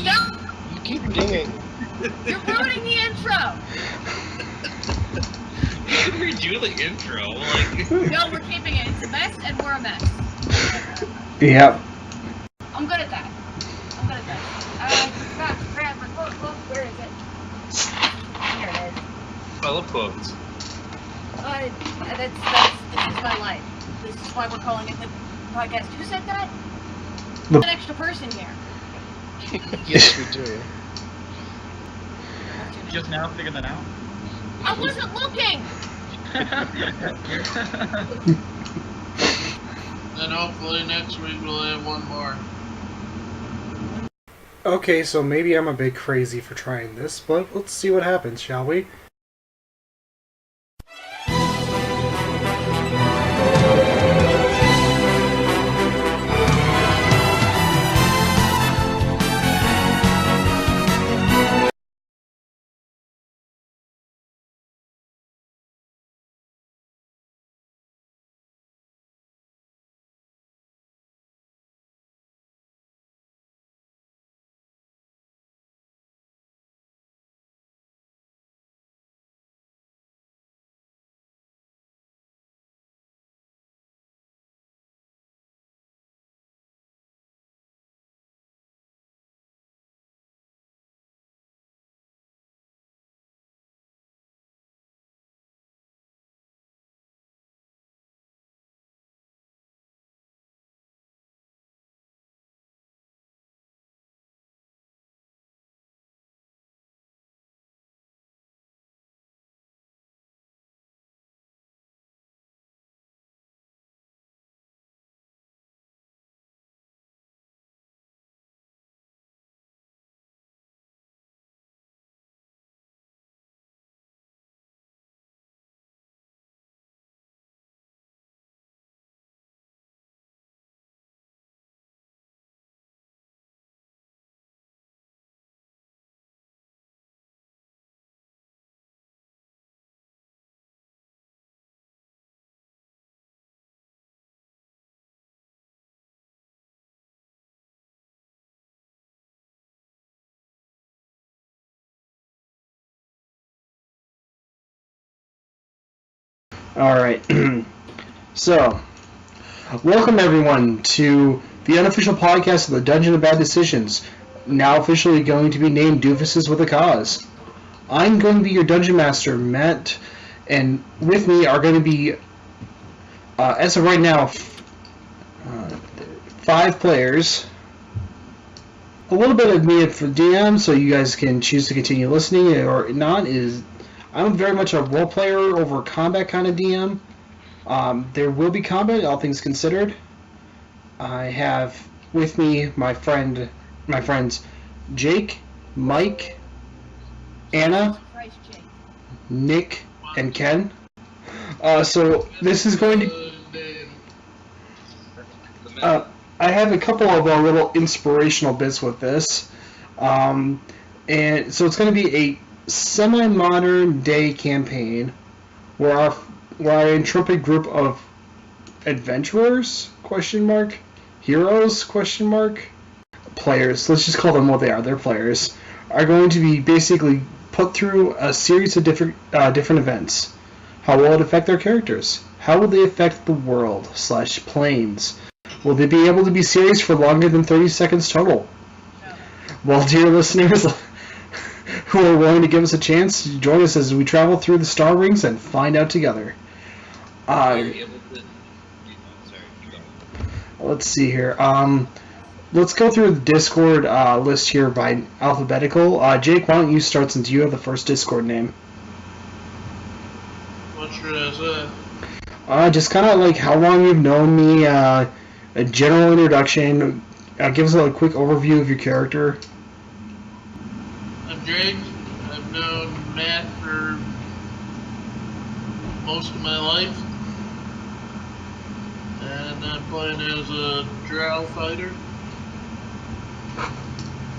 Stop! You keep dinging. You're ruining the intro! You can redo the intro, like... No, we're keeping it. It's a mess, and we're a mess. Yep. I'm good at that. I forgot to grab my quote. Where is it? Here it is. I love quotes. This is my life. This is why we're calling it the podcast. Who said that? An extra person here. Yes, we do. Just now figure that out? I wasn't looking! Then hopefully next week we'll have one more. Okay, so maybe I'm a bit crazy for trying this, but let's see what happens, shall we? Alright, so, welcome everyone to the unofficial podcast of the Dungeon of Bad Decisions, now officially going to be named Doofuses with a Cause. I'm going to be your Dungeon Master, Matt, and with me are going to be, as of right now, 5 players. A little bit of me for DM, so you guys can choose to continue listening or not, I'm very much a role player over combat kind of DM. There will be combat, all things considered. I have with me my friends Jake, Mike, Anna, Nick, and Ken. So this is going to. I have a couple of little inspirational bits with this, and so it's going to be a semi-modern day campaign where our intrepid group of adventurers heroes players, let's just call them what they are, they're players, are going to be basically put through a series of different events. How will it affect their characters? How will they affect the world / planes? Will they be able to be serious for longer than 30 seconds total? Well, dear listeners who are willing to give us a chance, join us as we travel through the star rings and find out together. Let's see here. Let's go through the Discord list here by alphabetical. Jake, why don't you start since you have the first Discord name? What should I say? Just kind of like how long you've known me, a general introduction. Give us a quick overview of your character. I'm Jake. I've known Matt for most of my life. And I'm playing as a drow fighter.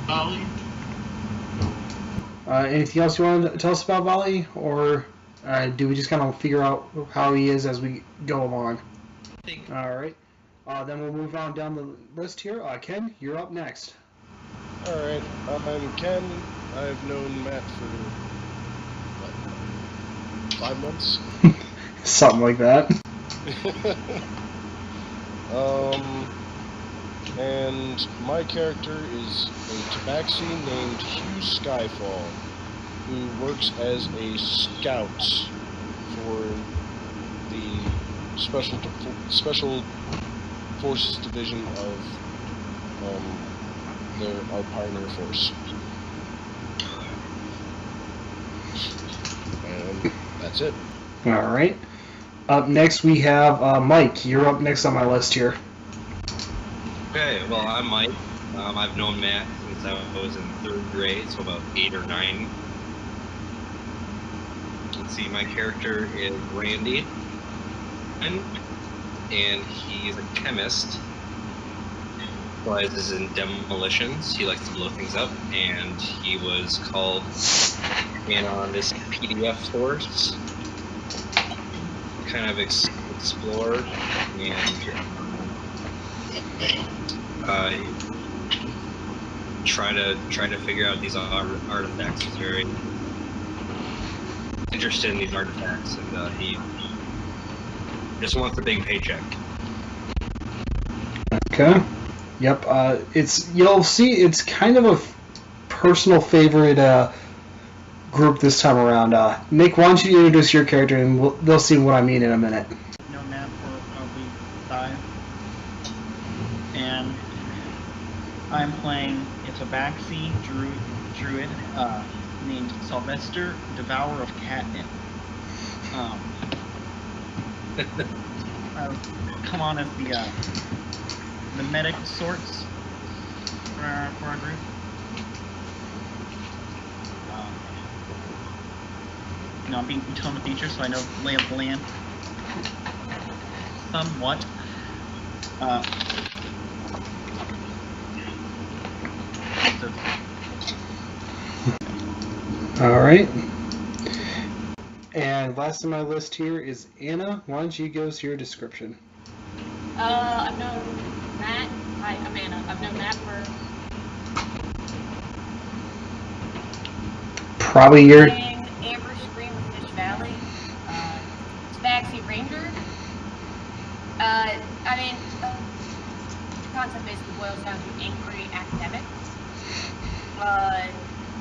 Volley. Anything else you want to tell us about Volley? Or do we just kind of figure out how he is as we go along? Alright. Then we'll move on down the list here. Ken, you're up next. Alright, I'm Ken. I've known Matt for, what, 5 months? Something like that. And my character is a tabaxi named Hugh Skyfall, who works as a scout for the Special Forces Division of our Pioneer Force. And that's it. Alright. Up next we have Mike. You're up next on my list here. Okay, well, I'm Mike. I've known Matt since I was in 3rd grade, so about 8 or 9. Let's see, my character is Randy, and he's a chemist. Specializes in demolitions. He likes to blow things up, and he was called in on this PDF source, kind of explore and try to figure out these artifacts. He's very interested in these artifacts, and he just wants a big paycheck. Okay. Yep. You'll see it's kind of a personal favorite group this time around. Nick, why don't you introduce your character, and they'll see what I mean in a minute. Known Matt for probably 5, and I'm playing a tabaxi druid named Sylvester, Devourer of Catnip. I've come on as the medic of sorts for our group. I'm being tone of feature, so I know lay of the land somewhat. Alright. And last on my list here is Anna. Why don't you give us your description? I've known Matt. Hi, I'm Anna. I've known Matt for probably your playing Amber Scream of Fish Valley. Tabaxi Ranger. I mean, the concept basically boils down to angry academic.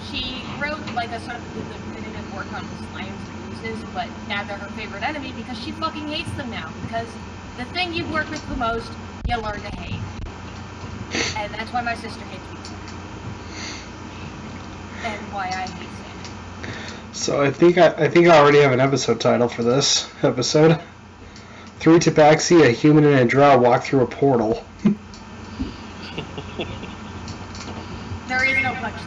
She wrote like a sort of definitive work on slimes and Doofuses, but now they're her favorite enemy because she fucking hates them now. Because the thing you work with the most, you learn to hate. And that's why my sister hates me. And why I hate Santa. So I think I already have an episode title for this episode. 3 tabaxi, a human and a drow walk through a portal. There is no punchline.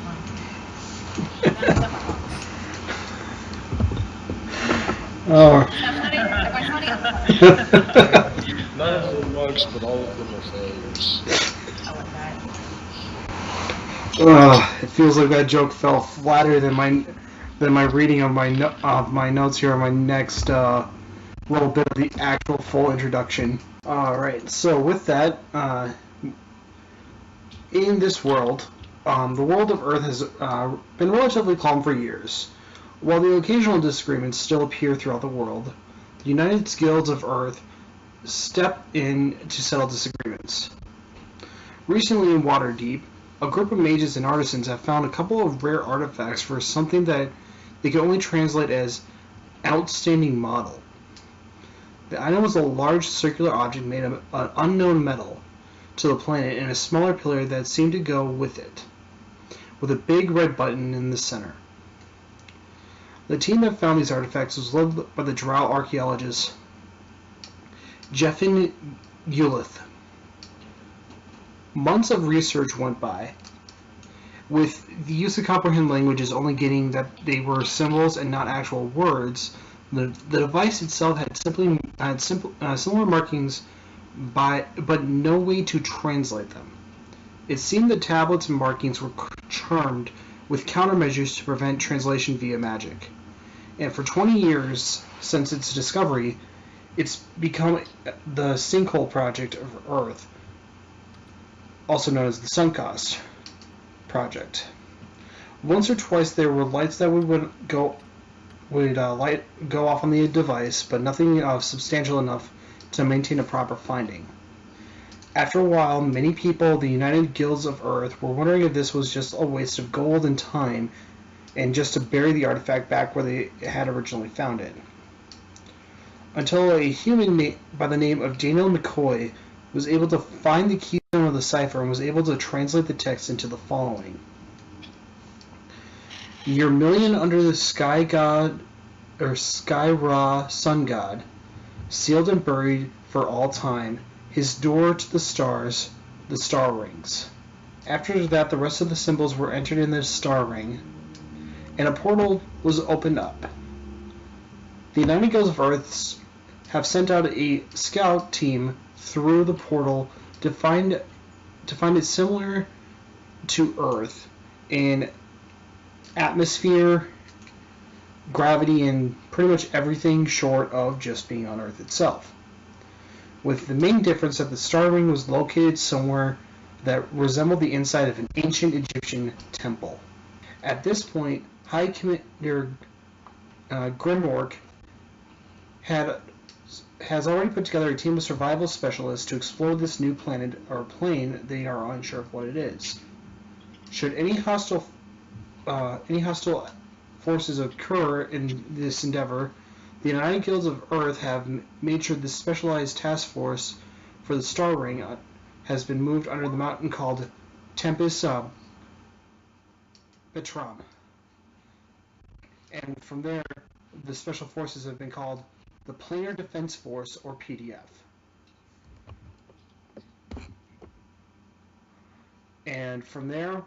Oh. Am I funny? None of them monks, but all of them are failures. I like that. It feels like that joke fell flatter than my reading of my notes here on my next little bit of the actual full introduction. Alright, so with that, in this world, the world of Earth has been relatively calm for years. While the occasional disagreements still appear throughout the world, the United Guilds of Earth step in to settle disagreements. Recently in Waterdeep, a group of mages and artisans have found a couple of rare artifacts for something that they can only translate as outstanding model. The item was a large circular object made of an unknown metal to the planet and a smaller pillar that seemed to go with it, with a big red button in the center. The team that found these artifacts was led by the drow archaeologist Jeffin Ulith. Months of research went by, with the use of comprehend languages only getting that they were symbols and not actual words. The device itself had similar markings, but no way to translate them. It seemed the tablets and markings were charmed with countermeasures to prevent translation via magic. And for 20 years since its discovery, It's become the sinkhole project of Earth, also known as the Suncoast project. Once or twice there were lights that would go off on the device, but nothing substantial enough to maintain a proper finding. After a while, many people, the United Guilds of Earth, were wondering if this was just a waste of gold and time, and just to bury the artifact back where they had originally found it. Until a human by the name of Daniel McCoy was able to find the keystone of the cipher and was able to translate the text into the following. Your million under the sky god, or sky Ra sun god, sealed and buried for all time, his door to the stars, the star rings. After that, the rest of the symbols were entered in the star ring, and a portal was opened up. The United Guilds of Earth have sent out a scout team through the portal to find it similar to Earth in atmosphere, gravity, and pretty much everything short of just being on Earth itself. With the main difference that the star ring was located somewhere that resembled the inside of an ancient Egyptian temple. At this point, High Commander Grimork has already put together a team of survival specialists to explore this new planet or plane. They are unsure of what it is. Should any hostile forces occur in this endeavor, the United Guilds of Earth have made sure this specialized task force for the Star Ring has been moved under the mountain called Tempest Petram. And from there, the special forces have been called the Planar Defense Force, or PDF. And from there,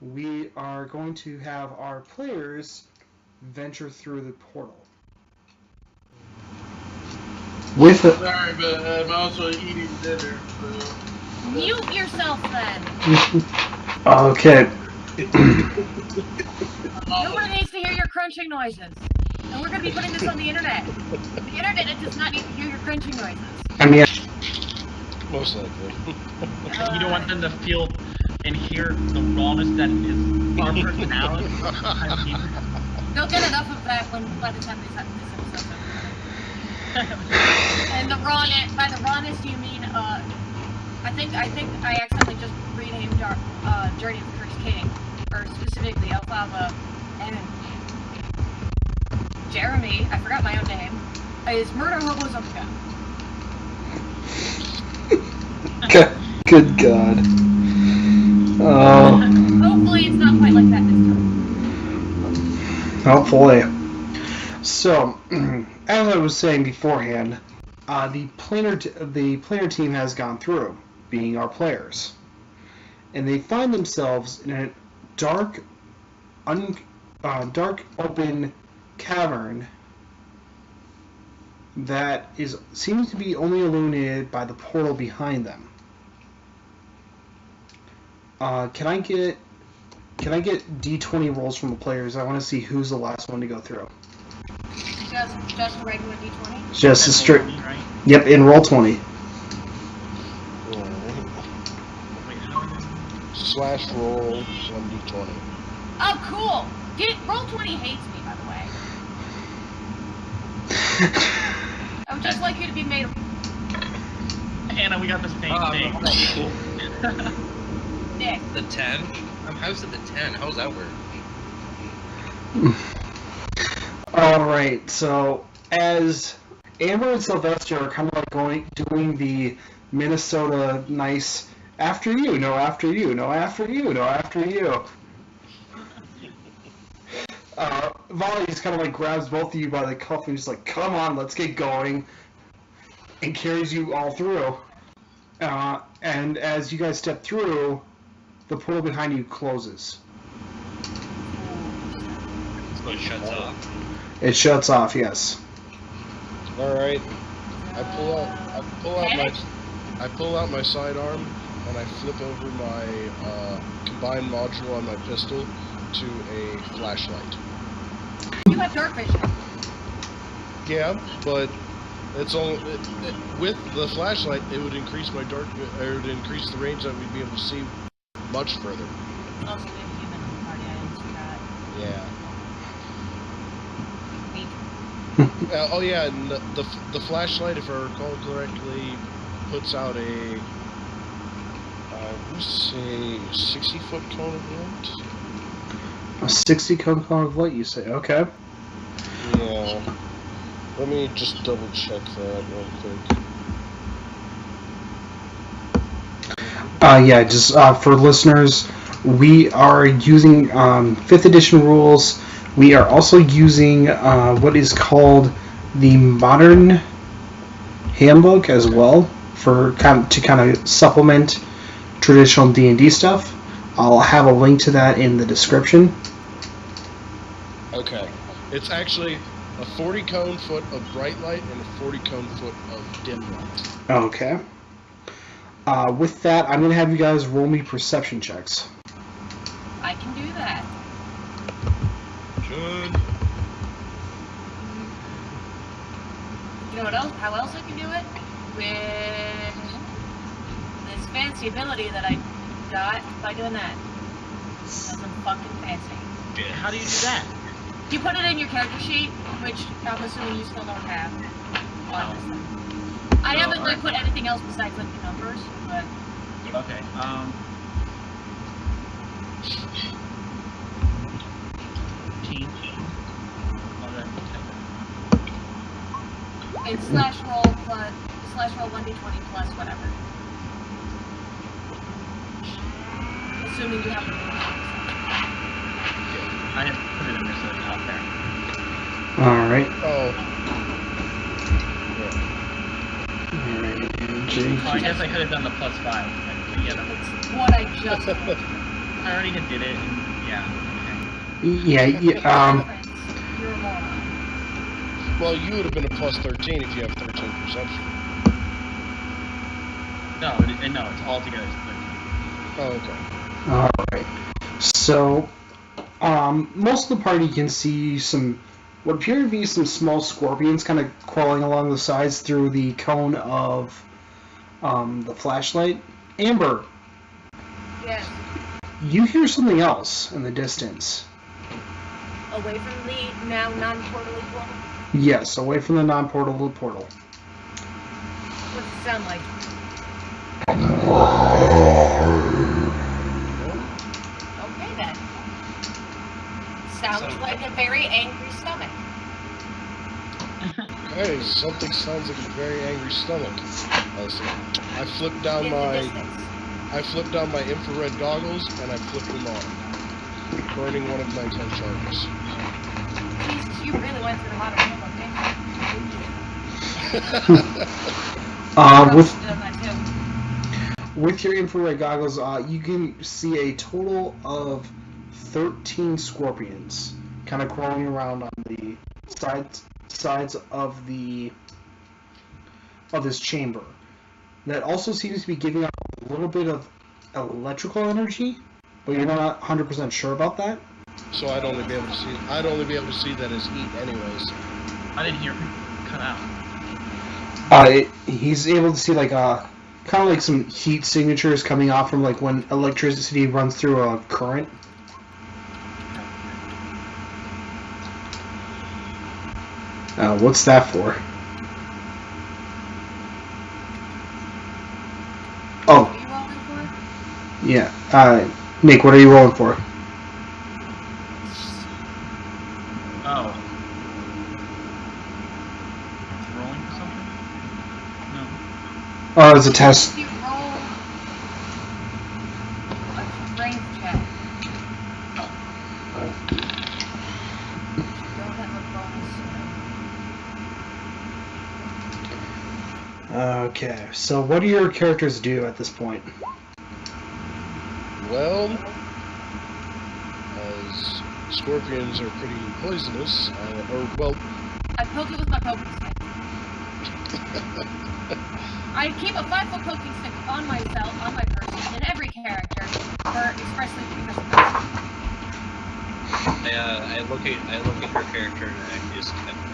we are going to have our players venture through the portal. With it. Sorry, but I'm also eating dinner, so... Mute yourself then! Okay. Nobody needs to hear your crunching noises. And we're going to be putting this on the internet. The internet does not need to hear your crunching noises. I mean, Most likely. You don't want them to feel and hear the rawness that is our personality. I mean, They'll get enough of that by the time this episode's over. And the rawness, by the rawness, do you mean, I think I accidentally just renamed our Journey of the Cursed King, or specifically Alfalfa, and Jeremy, I forgot my own name, is Murder Hobos of the good God. Hopefully it's not quite like that this time. Hopefully. So, as I was saying beforehand, the planar team has gone through, being our players, and they find themselves in a dark open cavern that seems to be only illuminated by the portal behind them. Can I get D20 rolls from the players? I want to see who's the last one to go through. Just a regular D20? Just a straight. Right? Yep, in roll 20. Slash roll 1d20. Oh, cool! Roll 20 hates me, by the way. I would just like you to be made of... Anna, we got the same thing. Cool. Nick. The 10? How's it the 10? How's that work? Alright, so as Amber and Sylvester are kind of like doing the Minnesota nice after you, no after you, no after you, no after you. Volley just kind of like grabs both of you by the cuff and just like, come on, let's get going, and carries you all through. And as you guys step through, the portal behind you closes. So it shuts off. It shuts off, yes. All right. I pull out my sidearm and I flip over my combined module on my pistol to a flashlight. You have dark vision. Yeah, but It's only with the flashlight, it would increase my dark, or it would increase the range that we'd be able to see much further. Also, we have a human in the party. I didn't see that. Yeah. Oh yeah, and the flashlight, if I recall correctly, puts out a let's say 60-foot cone of light. A 60-cone of light, you say? Okay. Yeah. Let me just double check that real quick. Yeah, just for listeners, we are using 5th edition rules. We are also using what is called the Modern Handbook as well for to kind of supplement traditional D&D stuff. I'll have a link to that in the description. Okay. It's actually a 40-cone foot of bright light and a 40-cone foot of dim light. Okay. With that, I'm going to have you guys roll me perception checks. I can do that. Good. You know what else? How else I can do it? With this fancy ability that I got by doing that. Something fucking fancy. Yeah. How do you do that? You put it in your character sheet, which I'm assuming you still don't have. I haven't like put anything else besides like the numbers, but Okay. 15. it's slash roll 1d20 plus whatever. Assuming you have the I have put it in there so it's out there. Alright. Oh. Well, I guess I could have done the +5. But yeah, it's what I just did. I already did it. And yeah. Yeah. You're a moron. Well, you would have been a +13 if you have 13 perception. No, no, it's all together. Oh, okay. Alright. So, most of the party can see what appear to be some small scorpions kind of crawling along the sides through the cone of the flashlight. Amber, Yes. you hear something else in the distance. Away from the now non-portally portal. Yes, away from the non-portable portal. What's it sound like? Okay then. Sounds like a very angry stomach. Hey, something sounds like a very angry stomach. I flipped down In the my infrared goggles and I flipped them on, burning one of my 10 charges. Jesus, you really went through the modern handbook, didn't you? With your infrared goggles, you can see a total of 13 scorpions kind of crawling around on the sides of this chamber. That also seems to be giving out a little bit of electrical energy, but you're not 100% sure about that. So I'd only be able to see that as heat, anyways. I didn't hear him cut out. He's able to see like kind of like some heat signatures coming off from like when electricity runs through a current. What's that for? Oh, What are you rolling for? yeah. Nick, what are you rolling for? Oh. Rolling for something? No. Oh, it's a test. If you roll a strength check, you don't have a bonus. Okay, so what do your characters do at this point? Well, as scorpions are pretty poisonous, I poke it with my poking stick. I keep a 5-foot poking stick on myself, on my person, in every character, expressly because of this. I look at her character and I'm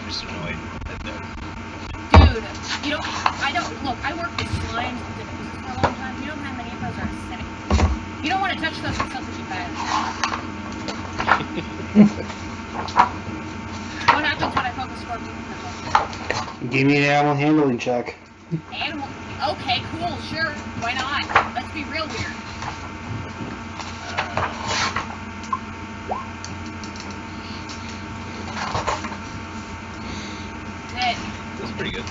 just annoyed at that. Dude, Dude, you don't. I don't. Look, I work with slimes and diffuses for a long time. You know how many of those are acidic. You don't want to touch those with something bad. What happens when I poke a scorpion in the focus? Give me an animal handling check. Animal. Okay, cool, sure. Why not? Let's be real weird. That's pretty good.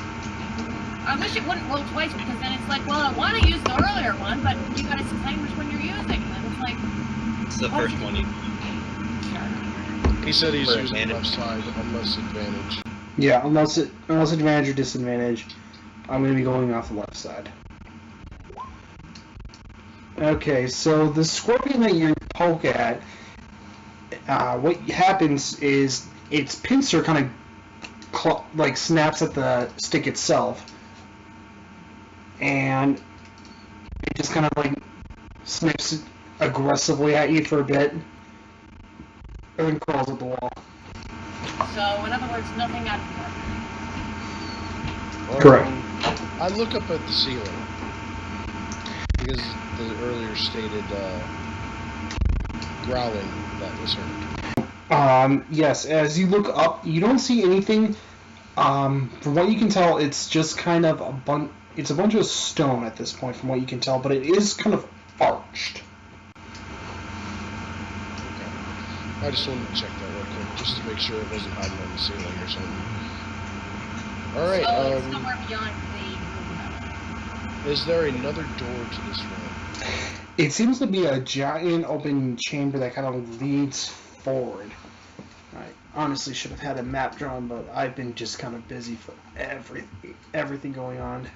I wish it wouldn't roll twice because then it's like, well, I want to use the earlier one, but you gotta claim which one you're using. And then it's like, It's the first one you. sure. He said he's For using the left advantage. side unless advantage. Yeah, unless advantage or disadvantage, I'm going to be going off the left side. Okay, so the scorpion that you poke at, what happens is its pincer kind of like snaps at the stick itself, and it just kind of like snips aggressively at you for a bit, and then crawls up the wall. So, in other words, nothing out of the Correct. I look up at the ceiling because the earlier stated growling that was heard. Yes, as you look up, you don't see anything. From what you can tell, it's just kind of it's a bunch of stone at this point, from what you can tell, but it is kind of arched. Okay. I just wanted to check that real quick, just to make sure it wasn't hiding on the ceiling or something. Alright, So, it's somewhere beyond the... is there another door to this room? It seems to be a giant open chamber that kind of leads forward. I honestly should have had a map drawn, but I've been just kind of busy for everything going on.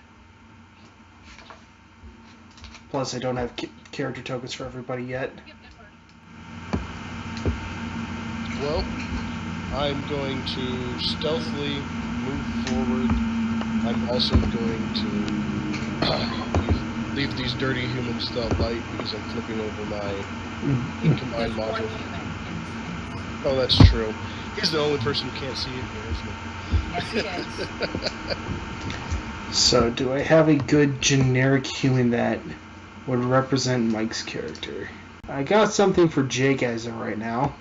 Plus, I don't have character tokens for everybody yet. Well, I'm going to stealthily move forward. I'm also going to leave these dirty humans to light because I'm flipping over my combined module. Oh, that's true. He's the only person who can't see it here, isn't he? Yes, he is. So, do I have a good generic human that would represent Mike's character? I got something for Jake as of right now.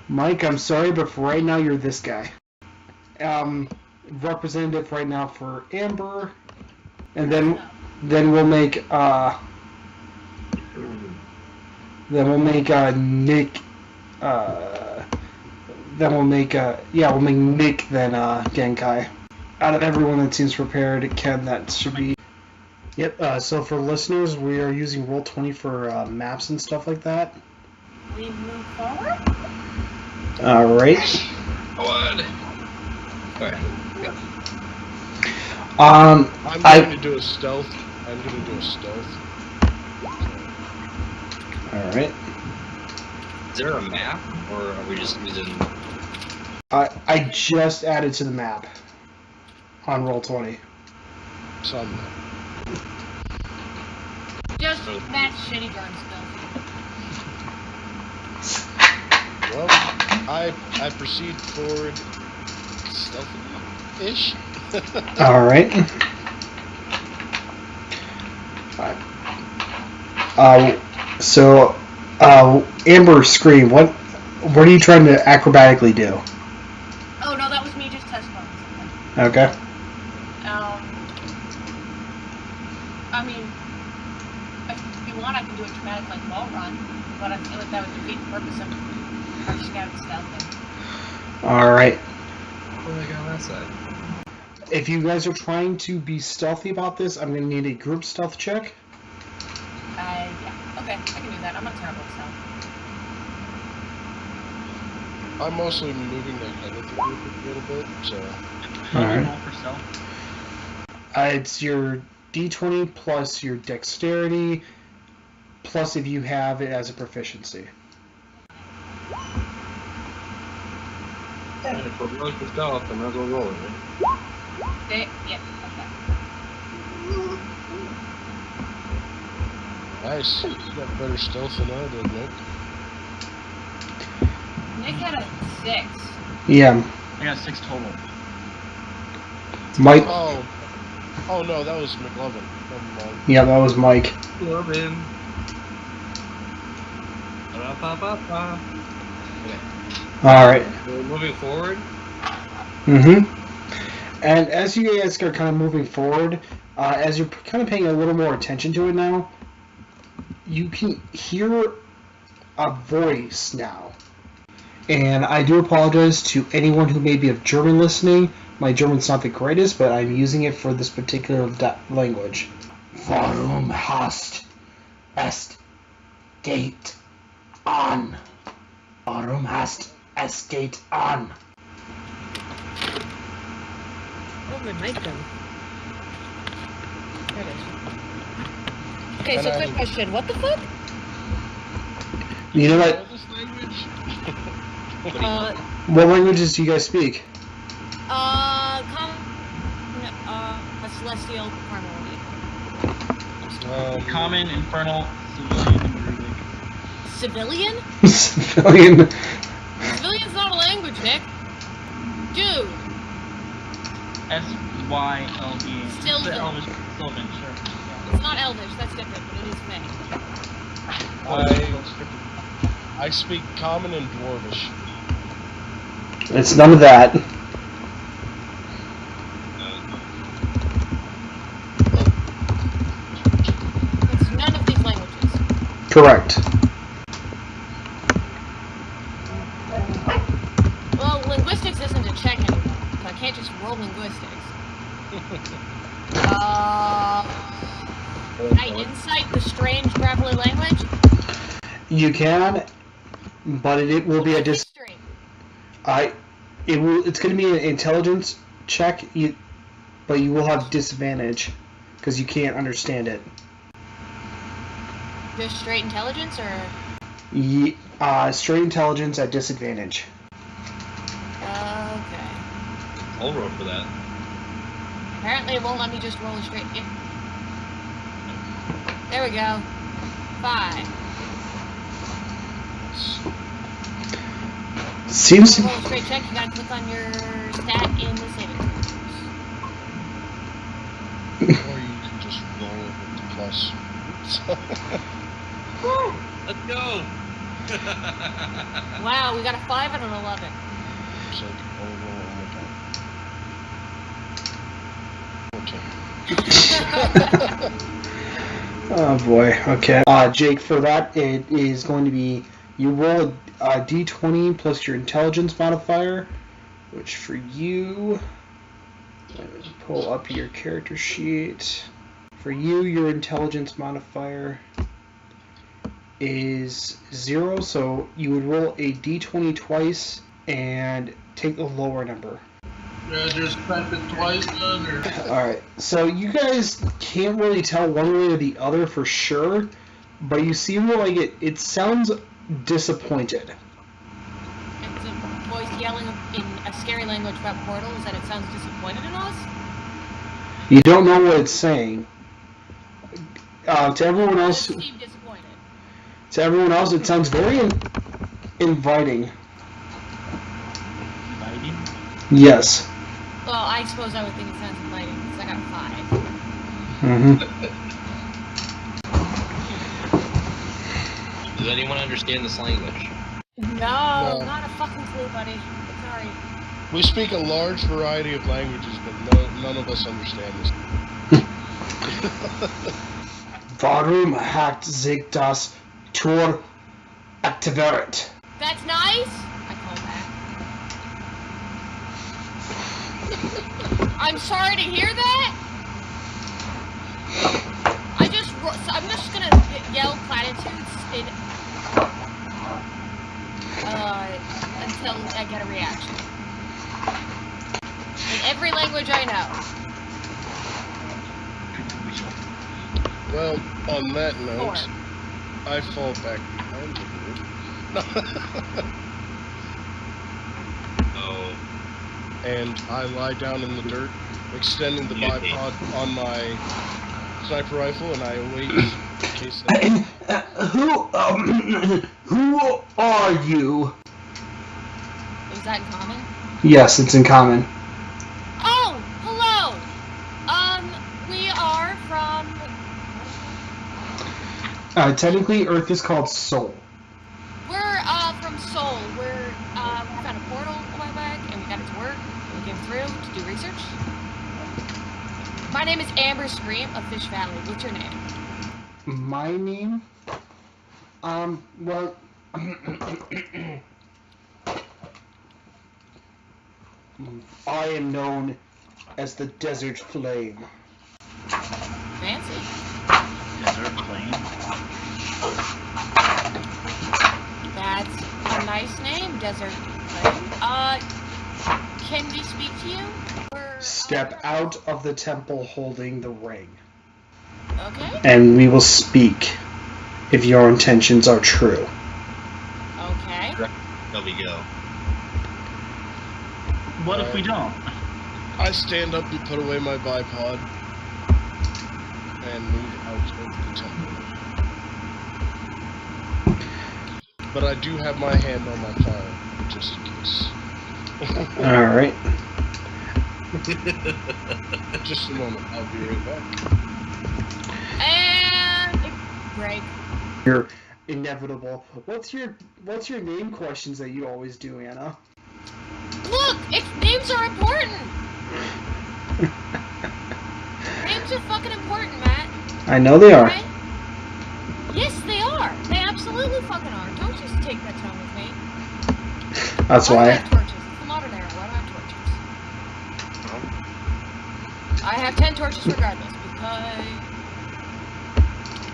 Mike, I'm sorry, but for right now, you're this guy. Representative right now for Amber, and then we'll make Nick. We'll make Nick then Genkai. Out of everyone that seems prepared, Ken, that should be. Yep. So for listeners, we are using Roll20 for maps and stuff like that. We move forward? All right. What? Alright. Yeah. I'm going to do a stealth. All right. Is there a map, or are we just using? I just added to the map on Roll20. Some. Just match shitty drawing skills. Well, I proceed forward stealthily-ish. All right. So, Amber, scream. What are you trying to acrobatically do? Oh no, that was me just test bombing something. Okay. I mean, if you want, I can do a dramatic like wall run, but I feel like that would defeat the purpose of our scout stealthing. All right. What do I got on that side? If you guys are trying to be stealthy about this, I'm going to need a group stealth check. Yeah. Okay, I can do that. I'm not terrible at stealth. I'm mostly moving the head of the group a little bit, so. How do you Alright. roll for stealth? It's your D20 plus your dexterity, plus if you have it as a proficiency. And if we're going for stealth, I might as well roll it, right? Yeah, okay. Nice. You got better stealth than I did, Nick. Nick had a 6. Yeah. I got 6 total. Mike. Oh no, that was McLovin. Never mind. Yeah, that was Mike. Lovin'. Ba-da-ba-ba-ba. Okay. Alright. We're moving forward. Mm-hmm. And as you guys are kind of moving forward, as you're kind of paying a little more attention to it now, you can hear a voice now. And I do apologize to anyone who may be of German listening. My German's not the greatest, but I'm using it for this particular language. Warum hast es geht an? Warum hast es geht an? Oh, my mic done. There it is. Okay, so quick question. What the fuck? You know what? This language? What languages do you guys speak? Celestial, Carnal. Common, Infernal, Civilian, and Druidic. Civilian? Civilian. Civilian's not a language, Nick. Dude. S-Y-L-V. Sylvan. Elvish, Sylvan, sure. Yeah. It's not Elvish, that's different, but it is Fey. I speak Common and Dwarvish. It's none of that. It's none of these languages. Correct. Well, linguistics isn't a check anymore, so I can't just roll linguistics. Can I insight the strange gravelly language? You can, but it will be a History. It's going to be an intelligence check, but you will have disadvantage because you can't understand it. Just straight intelligence, or? Straight intelligence at disadvantage. Okay. I'll roll for that. Apparently it won't let me just roll a straight. Yeah. There we go. 5. Seems. To roll a straight check, you gotta click on your stat in the saving throws. Or you can just roll it with the plus. Woo! Let's go! Wow, we got a 5 and an 11. So only roll it one more time. 14. Oh boy. Okay. Jake, for that it is going to be you roll a d20 plus your intelligence modifier, which for you. Let me pull up your character sheet. For you, your intelligence modifier is 0, so you would roll a d20 twice and take the lower number. Yeah, just type it twice then, or? Alright, so you guys can't really tell one way or the other for sure, but you seem to like it sounds disappointed. It's a voice yelling in a scary language about portals, and it sounds disappointed in us? You don't know what it's saying. To everyone else, Does it seem disappointed? it sounds very inviting. Inviting? Yes. Well, I suppose I would think it sounds inviting, because I got a 5. Mm-hmm. Does anyone understand this language? No, not a fucking clue, buddy. Sorry. We speak a large variety of languages, but none of us understand this. Warum hat sich das Tor aktiviert? That's nice! I call back. I'm sorry to hear that! I'm just gonna yell platitudes until I get a reaction. In every language I know. Well, on that note, 4. I fall back behind the group. Oh. And I lie down in the dirt, extending the bipod on my sniper rifle, and I await in case Who are you? Is that in common? Yes, it's in common. Oh! Hello! Technically, Earth is called Sol. We're from Seoul. We found a portal a while back, and we got it to work. And we came through to do research. My name is Amber Scream of Fish Valley. What's your name? My name? Well... I am known as the Desert Flame. Fancy. Desert Flame. That's a nice name, Desert Flame. Can we speak to you? Step out of the temple holding the ring. Okay. And we will speak if your intentions are true. Okay. There we go. What if we don't? I stand up and put away my bipod and move out of the temple. But I do have my hand on my fire, just in case. Alright. Just a moment, I'll be right back. And break. You're inevitable. What's your name questions that you always do, Anna? Look, names are important. Names are fucking important, Matt. I know they are. Okay? Yes, they are. They absolutely fucking are. Don't just take that tone with me. That's Why do I why. have torches? It's a modern era. Why do I have torches? I have 10 torches regardless, because...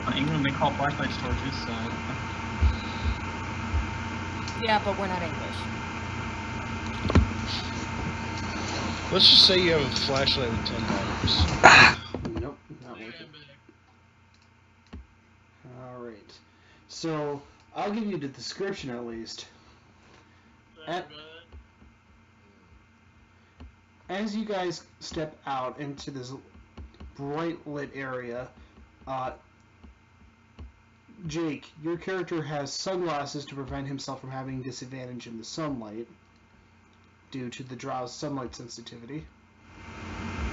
In England, they call flashlights torches, so... Yeah, but we're not English. Let's just say you have a flashlight with 10 batteries. Nope, not working. Alright. So, I'll give you the description at least. As you guys step out into this bright lit area, Jake, your character has sunglasses to prevent himself from having disadvantage in the sunlight due to the drow's sunlight sensitivity.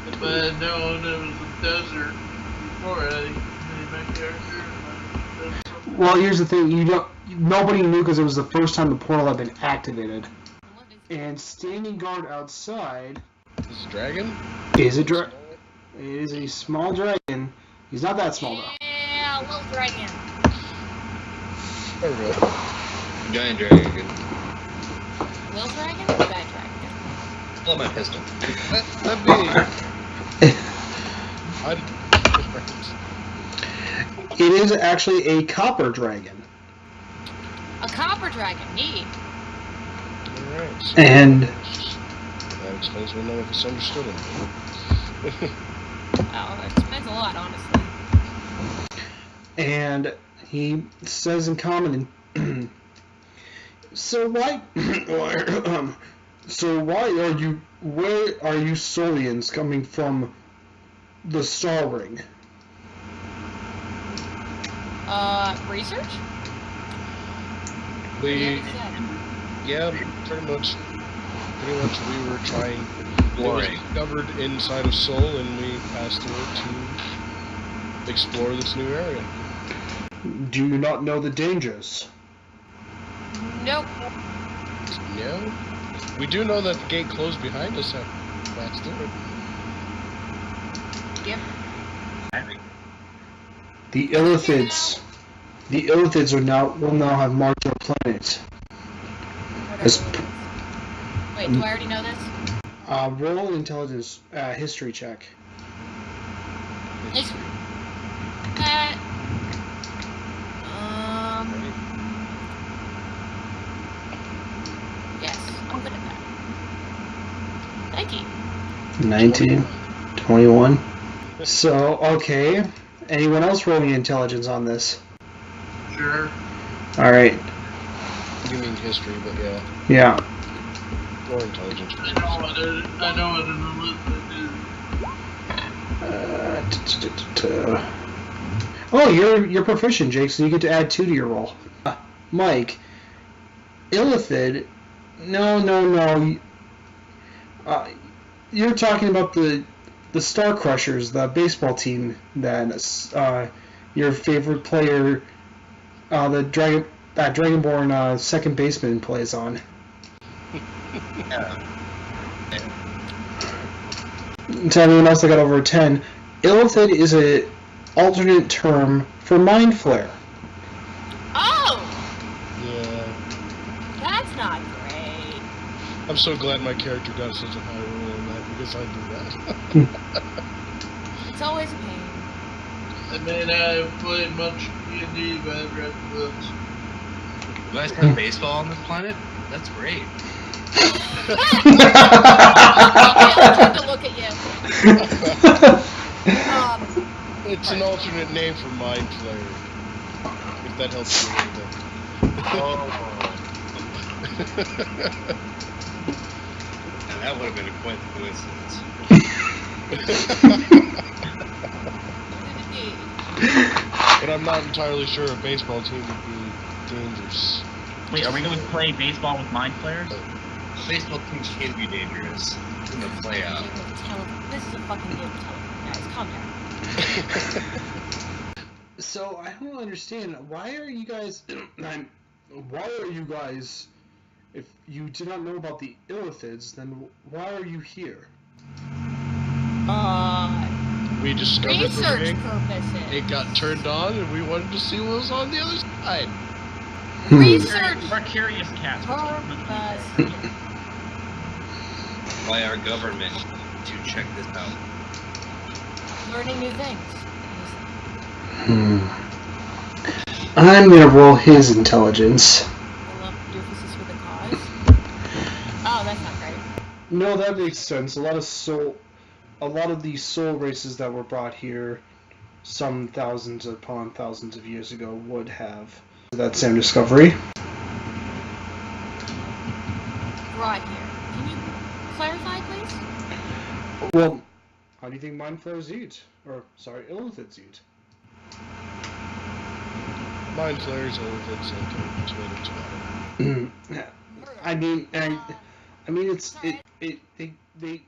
If I had known it was a desert before I made my character. Well, here's the thing: nobody knew because it was the first time the portal had been activated. And standing guard outside Is it a dragon? is It is a small dragon. He's not that small though. Yeah, little dragon. There we go. Giant dragon. Little dragon? Giant dragon. Pull out my pistol. That'd be... It is actually a copper dragon. A copper dragon. Neat. Alright, so And that explains why none of us understood him. Oh, that explains a lot, honestly. And he says in common, so why where are you Solians coming from the Star Ring? Research? Yeah, pretty much we were trying. It was discovered inside of Seoul, and we passed through it to explore this new area. Do you not know the dangers? Nope. No, we do know that the gate closed behind us. Passed through it. Yep. The Illithids will now have marked your planet. Wait, do I already know this? Roll intelligence history check. History. Yes, I'm good at that. 19. 19, 21. So, okay. Anyone else rolling intelligence on this? Sure. Alright. You mean history, but yeah. Yeah. Or intelligence. I know what an Elizabeth is. Oh, you're proficient, Jake, so you get to add 2 to your roll. Mike, Illithid, no. You're talking about the Star Crushers, the baseball team that your favorite player the Dragonborn second baseman plays on. Yeah. To anyone else that got over a 10, illithid is a alternate term for mind flare. Oh, Yeah. that's not great. I'm so glad my character got such a high roll in that because I do that. It's always a pain. I may not have played much D&D, but I've read books. You guys have baseball on this planet? That's great. I'll take a look at you. It's an alternate name for mind flare. If that helps you a little bit. Oh. Now that would have been quite the coincidence. But I'm not entirely sure a baseball team would be dangerous. Wait, are we going to play baseball with mind flares? Baseball teams can be dangerous in the playoff. This is a fucking game of telephone, guys. Calm down. So I don't understand. Why are you guys? If you did not know about the illithids, then why are you here? We discovered the Research ring. purposes. It got turned on, and we wanted to see what was on the other side. Research We're curious cats. purposes. By our government to check this out. Learning new things. I'm gonna roll his intelligence. I love Doofuses with a cause. Oh, that's not great. No, that makes sense. A lot of these soul races that were brought here some thousands upon thousands of years ago would have that same discovery. Brought here. Can you clarify, please? Well, how do you think mind flares eat? Or, sorry, illithids eat? Mind flares, illithids, and tomato. I mean, they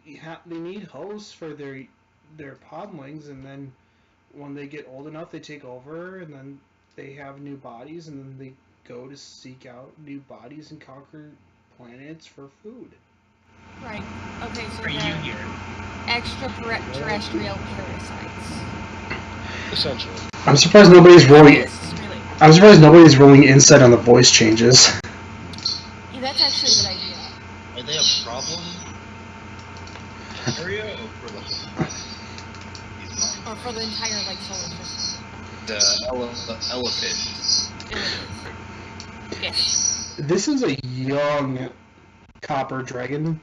need hosts for their podlings, and then when they get old enough, they take over, and then they have new bodies, and then they go to seek out new bodies and conquer planets for food. Right. Okay, so Are you they're here? extraterrestrial parasites. Essentially. I'm surprised nobody's rolling. This is really. I'm surprised nobody's rolling insight on the voice changes. Yeah, that's actually a good idea. Are they a problem area or for the whole planet? Or for the entire like solar system. The elephant. Yes. This is a young copper dragon,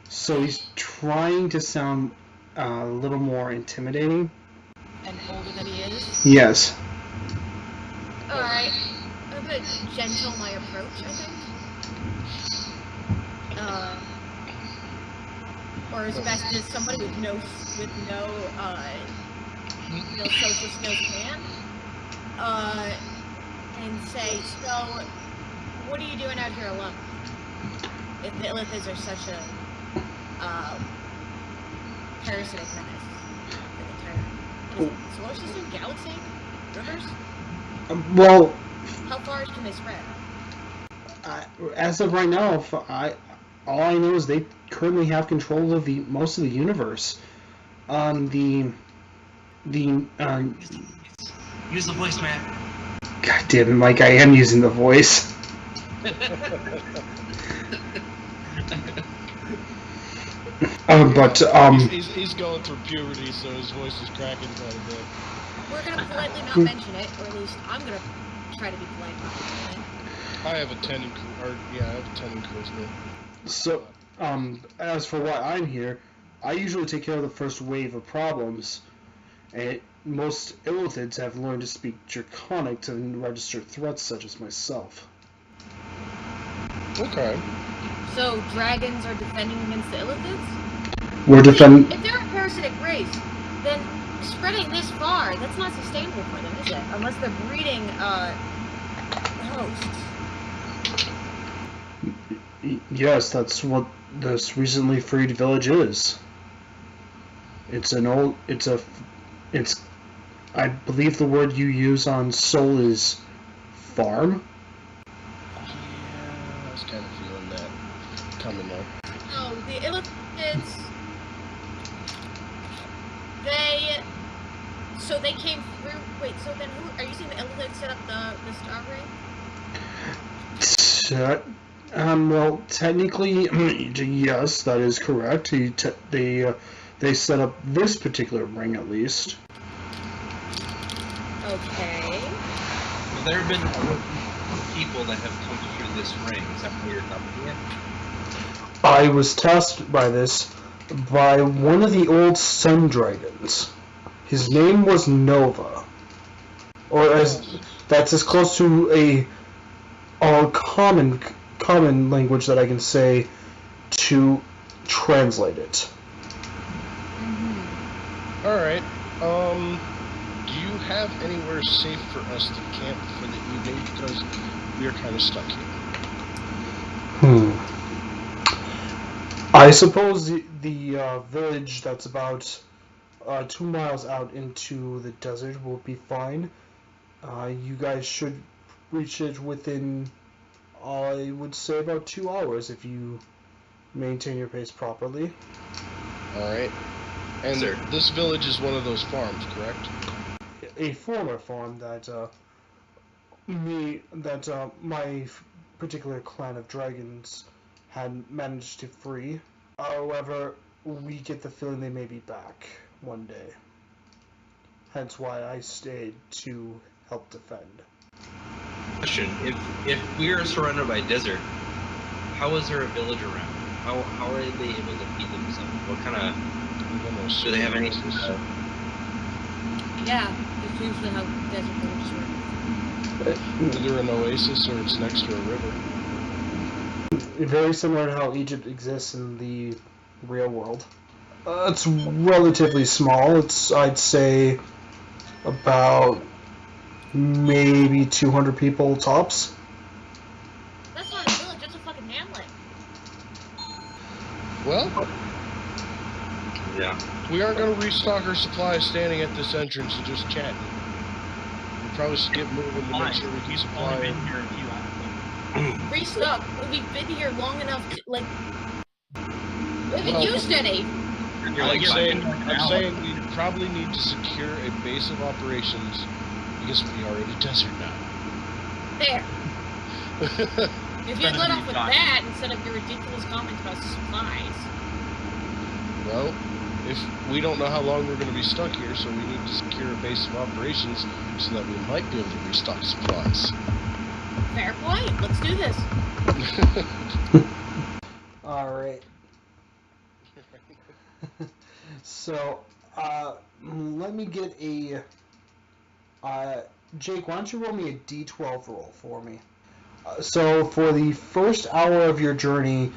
so he's trying to sound a little more intimidating. And older than he is. Yes. Alright. A bit gentle my approach, I think. Or as best as somebody with no social skills can. And say, so, what are you doing out here alone? If the illithids are such a parasitic menace for the entire solar system, galaxy, rivers? Well, How far can they spread? as of right now, all I know is they currently have control of most of the universe. Use the voice, man. God damn it, Mike! I am using the voice. He's going through puberty, so his voice is cracking quite a bit. We're gonna politely not mention it, or at least I'm gonna try to be polite. I have a 10 in charisma. So, as for why I'm here, I usually take care of the first wave of problems, and most illithids have learned to speak Draconic to register threats such as myself. Okay. So dragons are defending against the illithids? We're defending. If they're a parasitic race, then spreading this far, that's not sustainable for them, is it? Unless they're breeding hosts. Yes, that's what this recently freed village is. I believe the word you use on soul is farm. Yeah, I was kind of feeling that coming up. Oh, the Illithids. So they came through. Wait, so then who are you saying the Illithids set up the star ring? Well, technically, yes, that is correct. They set up this particular ring, at least. Okay. Well, there have been other people that have come through this ring. Is that what you're talking about? I was tasked by this by one of the old sun dragons. His name was Nova, or that's as close to a common language that I can say to translate it. Mm-hmm. All right. Do you have anywhere safe for us to camp for the evening? Because we are kind of stuck here. I suppose the village that's about 2 miles out into the desert will be fine. You guys should reach it within, I would say, about 2 hours if you maintain your pace properly. Alright. And Sir. This village is one of those farms, correct? A former farm that my particular clan of dragons had managed to free. However, we get the feeling they may be back one day. Hence why I stayed to help defend. Question: If we are surrounded by desert, how is there a village around? How are they able to feed themselves? What kind of do they have any? Yeah, it's usually how desert villages work. Either an oasis or it's next to a river. Very similar to how Egypt exists in the real world. It's relatively small. It's, I'd say, about maybe 200 people tops. That's not a village, that's a fucking hamlet. Well, Yeah. we aren't going to restock our supplies standing at this entrance and just chatting. We probably should get moving to make sure we keep Only supply. been here a few hours. Restock. We've been here long enough to, like, we haven't Well- used any. You're like I'm saying we probably need to secure a base of operations because we are in a desert now. There. If you'd Better let be off with shocking. that instead of your ridiculous comments about supplies. Well, if we don't know how long we're going to be stuck here, so we need to secure a base of operations so that we might be able to restock supplies. Fair point. Let's do this. Alright. So, let me get a... Jake, why don't you roll me a d12 roll for me? So, for the first hour of your journey,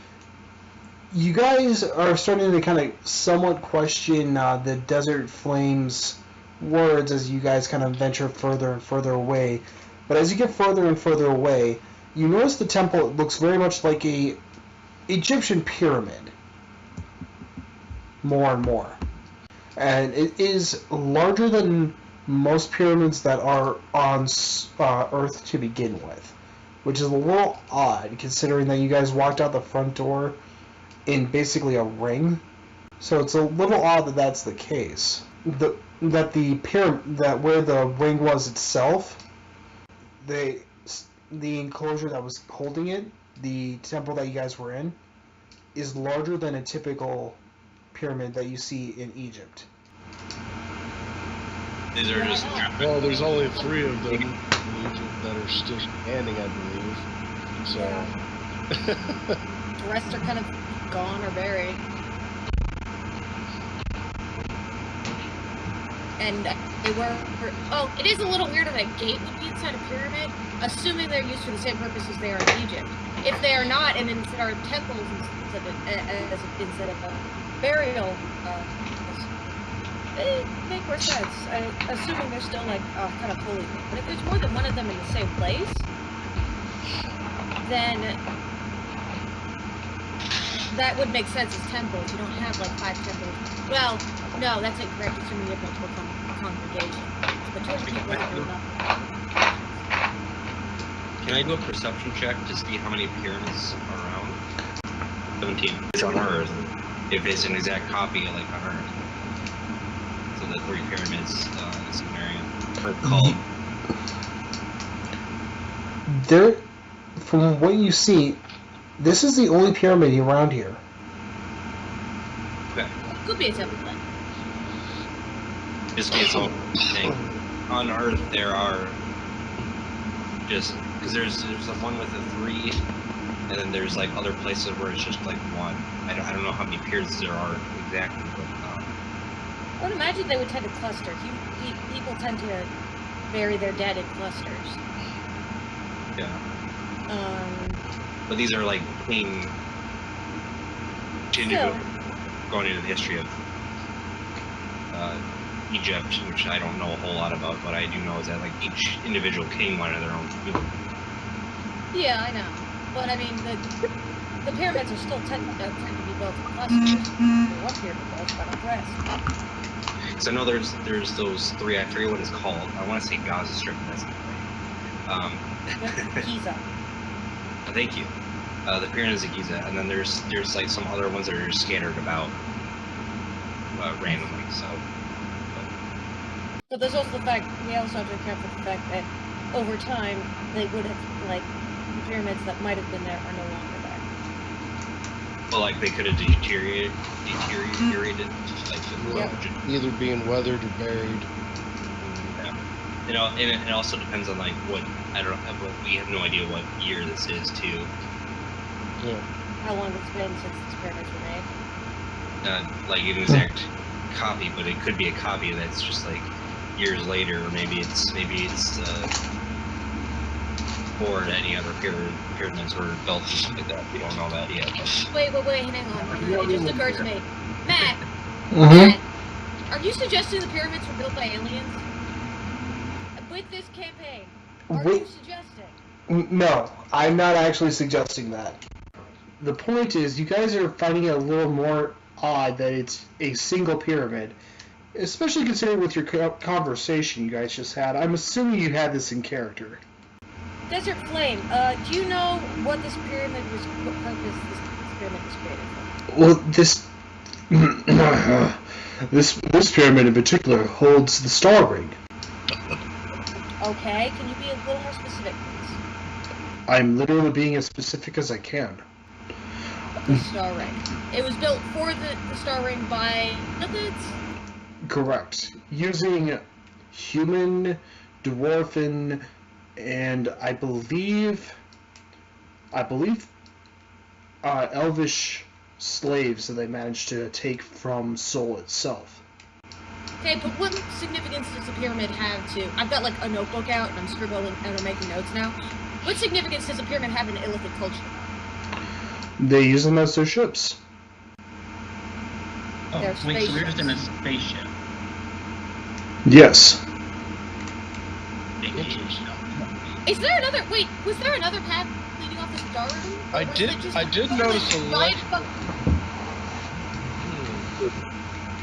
you guys are starting to kind of somewhat question the Desert Flames words as you guys kind of venture further and further away. But as you get further and further away, you notice the temple looks very much like a Egyptian pyramid. More and more. And it is larger than most pyramids that are on Earth to begin with. Which is a little odd, considering that you guys walked out the front door in basically a ring. So it's a little odd that that's the case. That where the ring was itself, the enclosure that was holding it, the temple that you guys were in, is larger than a typical pyramid that you see in Egypt. These are just. Well, there's only 3 of them in Egypt that are still standing, I believe. So. The rest are kind of gone or buried. And they were... Oh, it is a little weird that a gate would be inside a pyramid, assuming they're used for the same purpose as they are in Egypt. If they are not, and instead are temples instead of burial, it make more sense. Assuming they're still like kind of holy. But if there's more than one of them in the same place, then that would make sense as temples. You don't have like 5 temples. Well, no, that's incorrect. Assuming you have multiple congregations. But 200 people isn't enough. Can I do a perception check to see how many pyramids are around? 17. It's on Earth. If it's an exact copy, like on Earth. So the 3 pyramids in Samaria are called. There, from what you see, this is the only pyramid around here. Okay. Could be a temple then. Just be its own thing. On Earth, there are just because there's the one with the 3, and then there's like other places where it's just like 1. I don't know how many pyramids there are exactly, but I would imagine they would tend to cluster. People tend to bury their dead in clusters. yeah. But these are like clean. Going into the history of Egypt, which I don't know a whole lot about, but I do know is that like each individual king wanted their own tomb. Yeah, I know. But I mean, the pyramids are still tend to be built in clusters. One pyramid does, but not the rest. So I know there's those 3. I forget what it's called. I want to say Gaza Strip. That's not right. Giza. Thank you. The pyramids of Giza, and then there's like some other ones that are just scattered about randomly. So. But there's also the fact we also have to account for the fact that over time they would have the pyramids that might have been there are no longer there. Well, like they could have deteriorated. Yep. Either being weathered or buried. Yeah. And it also depends on like what I don't know. But we have no idea what year this is too. Yeah. How long it's been since these pyramids were made? Not like an exact copy, but it could be a copy that's just like years later, or maybe it's before any other pyramids were built, something like that. We don't know that yet. But... Wait, hang on. It just occurred to me. Matt, Mm-hmm. are you suggesting the pyramids were built by aliens? With this campaign, are you suggesting? No, I'm not actually suggesting that. The point is, you guys are finding it a little more odd that it's a single pyramid, especially considering with your conversation you guys just had. I'm assuming you had this in character. Desert Flame, do you know what purpose this pyramid was created for? Well, this pyramid in particular holds the star ring. Okay, can you be a little more specific, please? I'm literally being as specific as I can. The star ring. It was built for the star ring by methods? Correct. Using human, dwarven, and I believe elvish slaves that they managed to take from Sol itself. Okay, but what significance does the pyramid have to... I've got like a notebook out and I'm scribbling and I'm making notes now. What significance does the pyramid have in Illithid culture? They use them as their ships. Oh, They're wait, so we're spaceships. just in a spaceship. Yes. Is there another... Wait, was there another path leading off the star room? I did notice a light.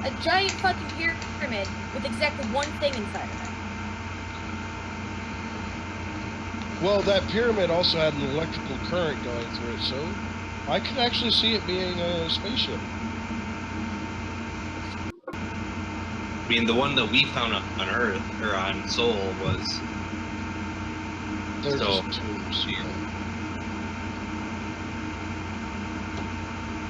A giant fucking pyramid with exactly one thing inside of it. Well, that pyramid also had an electrical current going through it, so I could actually see it being a spaceship. I mean, the one that we found on Earth or on Sol was. They're So- just tubes.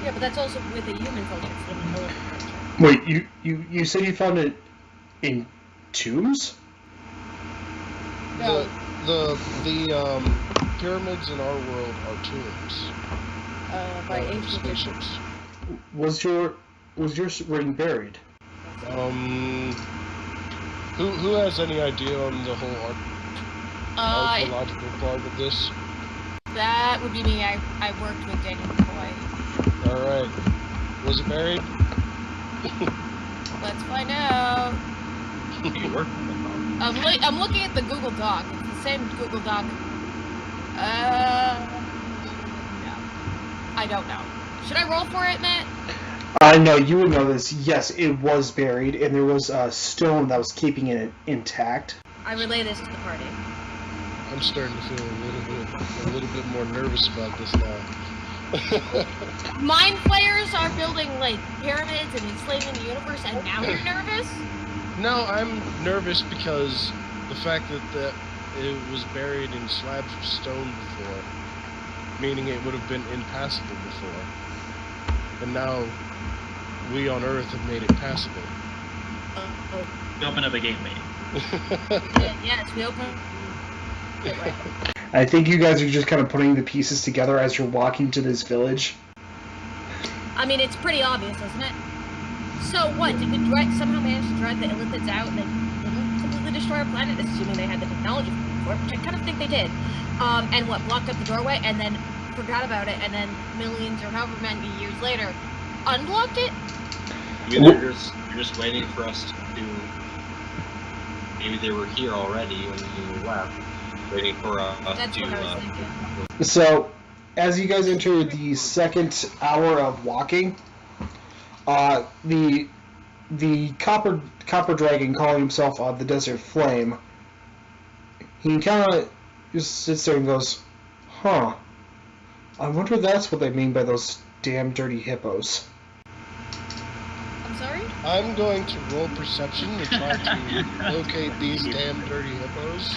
Yeah, but that's also with a human culture, it's with an Illithid culture. Wait, you said you found it in tombs? No, The pyramids in our world are tombs. by ancient spaceships. Was your ring buried? Who has any idea on the whole archaeological part of this? that would be me. I worked with Daniel McCoy. Alright. Was it buried? Let's find out. You work with them. I'm looking at the Google Doc. It's the same Google Doc. No. I don't know. Should I roll for it, Matt? No, you would know this. Yes, it was buried, and there was a stone that was keeping it intact. I relay this to the party. I'm starting to feel a little bit more nervous about this now. Mind flayers are building like pyramids and enslaving the universe, and now you're nervous? No, I'm nervous because the fact that it was buried in slabs of stone before, meaning it would have been impassable before, and now we on Earth have made it passable. We open up a gateway. Yes, we open. Right. I think you guys are just kind of putting the pieces together as you're walking to this village. I mean, it's pretty obvious, isn't it? So what? Did we somehow manage to drive the illithids out and they didn't completely destroy our planet, assuming they had the technology for it, which I kind of think they did. And what, blocked up the doorway and then forgot about it, and then millions or however many years later, unblocked it? Maybe they're just waiting for us to. Maybe they were here already when we left, waiting for us That's to. what I was thinking. So, as you guys enter the second hour of walking, the copper dragon calling himself the Desert Flame, he kind of just sits there and goes, "Huh? I wonder if that's what they mean by those damn dirty hippos." I'm sorry? I'm going to roll perception to try to locate these damn dirty hippos.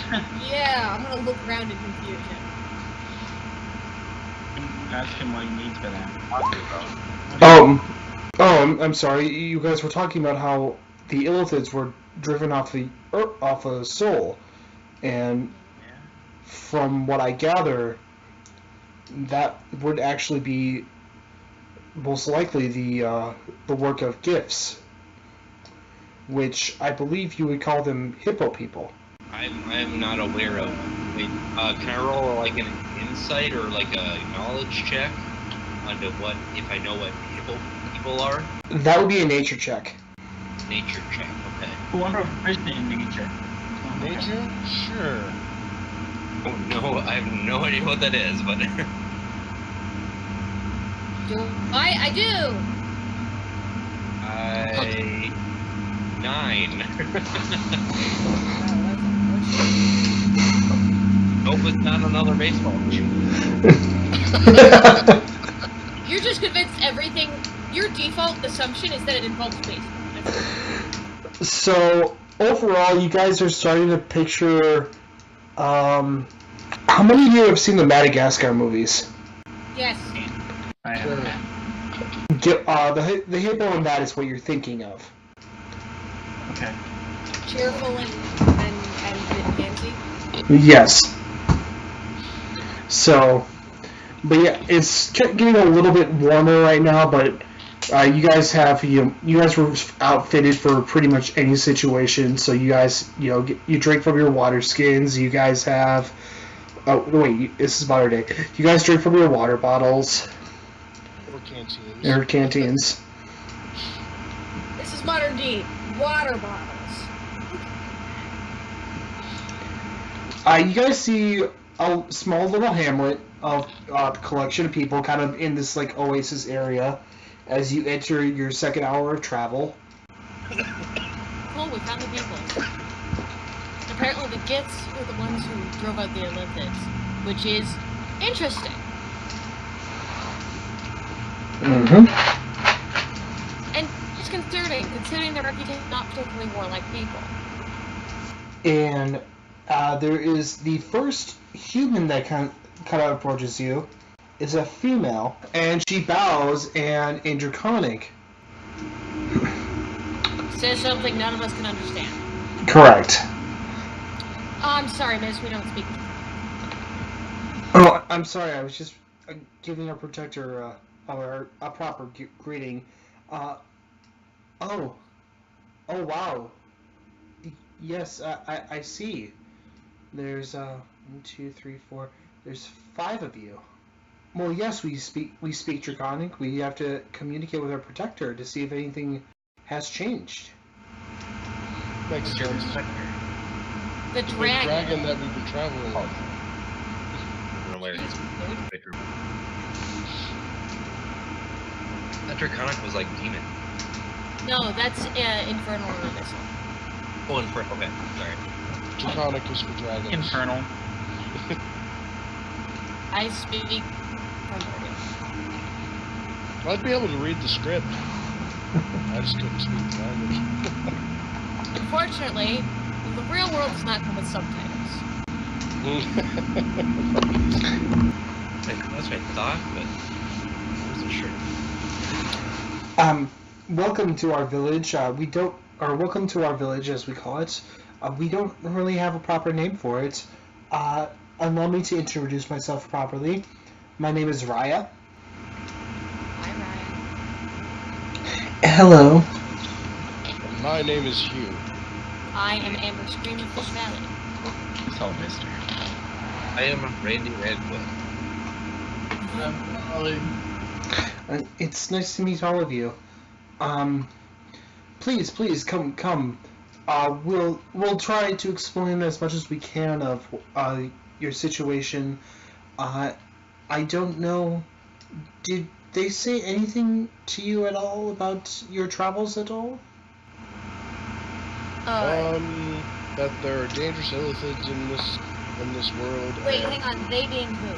Yeah, I'm gonna look around in confusion. Ask him what he needs for that. I'm sorry. You guys were talking about how the illithids were driven off of Sol, and from what I gather, that would actually be most likely the work of gifts, which I believe you would call them hippo people. I'm not aware of. Wait, can I roll like an insight or like a knowledge check onto what if I know what hippo people are? That would be a nature check. Nature check. Okay. Who are proficient in nature? Nature? Sure. Oh no, I have no idea what that is, but. I do! 9. Hope it's not another baseball team. You're just convinced everything. Your default assumption is that it involves baseball. So overall, you guys are starting to picture. How many of you have seen the Madagascar movies? Yes. I Sure. The hippo in that is what you're thinking of. Okay. Cheerful and fancy. Yes. So, but yeah, it's getting a little bit warmer right now. But you guys have you guys were outfitted for pretty much any situation. So you guys you drink from your water skins. You guys have. Oh wait, this is modern day. You guys drink from your water bottles. Or canteens. Or canteens. This is modern D. Water bottles. You guys see a small little hamlet of a collection of people kind of in this like oasis area as you enter your second hour of travel. Cool, we found the people. Apparently the Gits were the ones who drove out the Olympics, which is interesting. Mm-hmm. And it's considering their reputation not particularly warlike people. And there is the first human that kind of approaches you is a female, and she bows and in Draconic. Says something none of us can understand. Correct. Oh, I'm sorry, miss, we don't speak. Oh, I'm sorry. I was just giving our protector a proper greeting. Oh, wow. Yes, I see. There's 1, 2, 3, 4. There's 5 of you. Well, yes, we speak Draconic. We have to communicate with our protector to see if anything has changed. Makes sense. The The dragon. dragon that we've been traveling with. That Draconic was like demon. No, that's infernal or abyssal. Oh, okay, sorry. Draconic is for dragons. Infernal. I speak primordial. I'd be able to read the script. I just couldn't speak the language. Unfortunately, the real world does not come with subtitles. That's what I thought, but I wasn't sure. Welcome to our village. Welcome to our village, as we call it. We don't really have a proper name for it. Allow me to introduce myself properly. My name is Raya. Hi, Ryan. Hello. My name is Hugh. I am Amber Screaming Fish Valley. So, mister. I am Randy Radcliffe. It's nice to meet all of you. Please come. We'll try to explain as much as we can of your situation. I don't know. Did they say anything to you at all about your travels at all? That there are dangerous illithids in this world. Wait, hang on. They being who?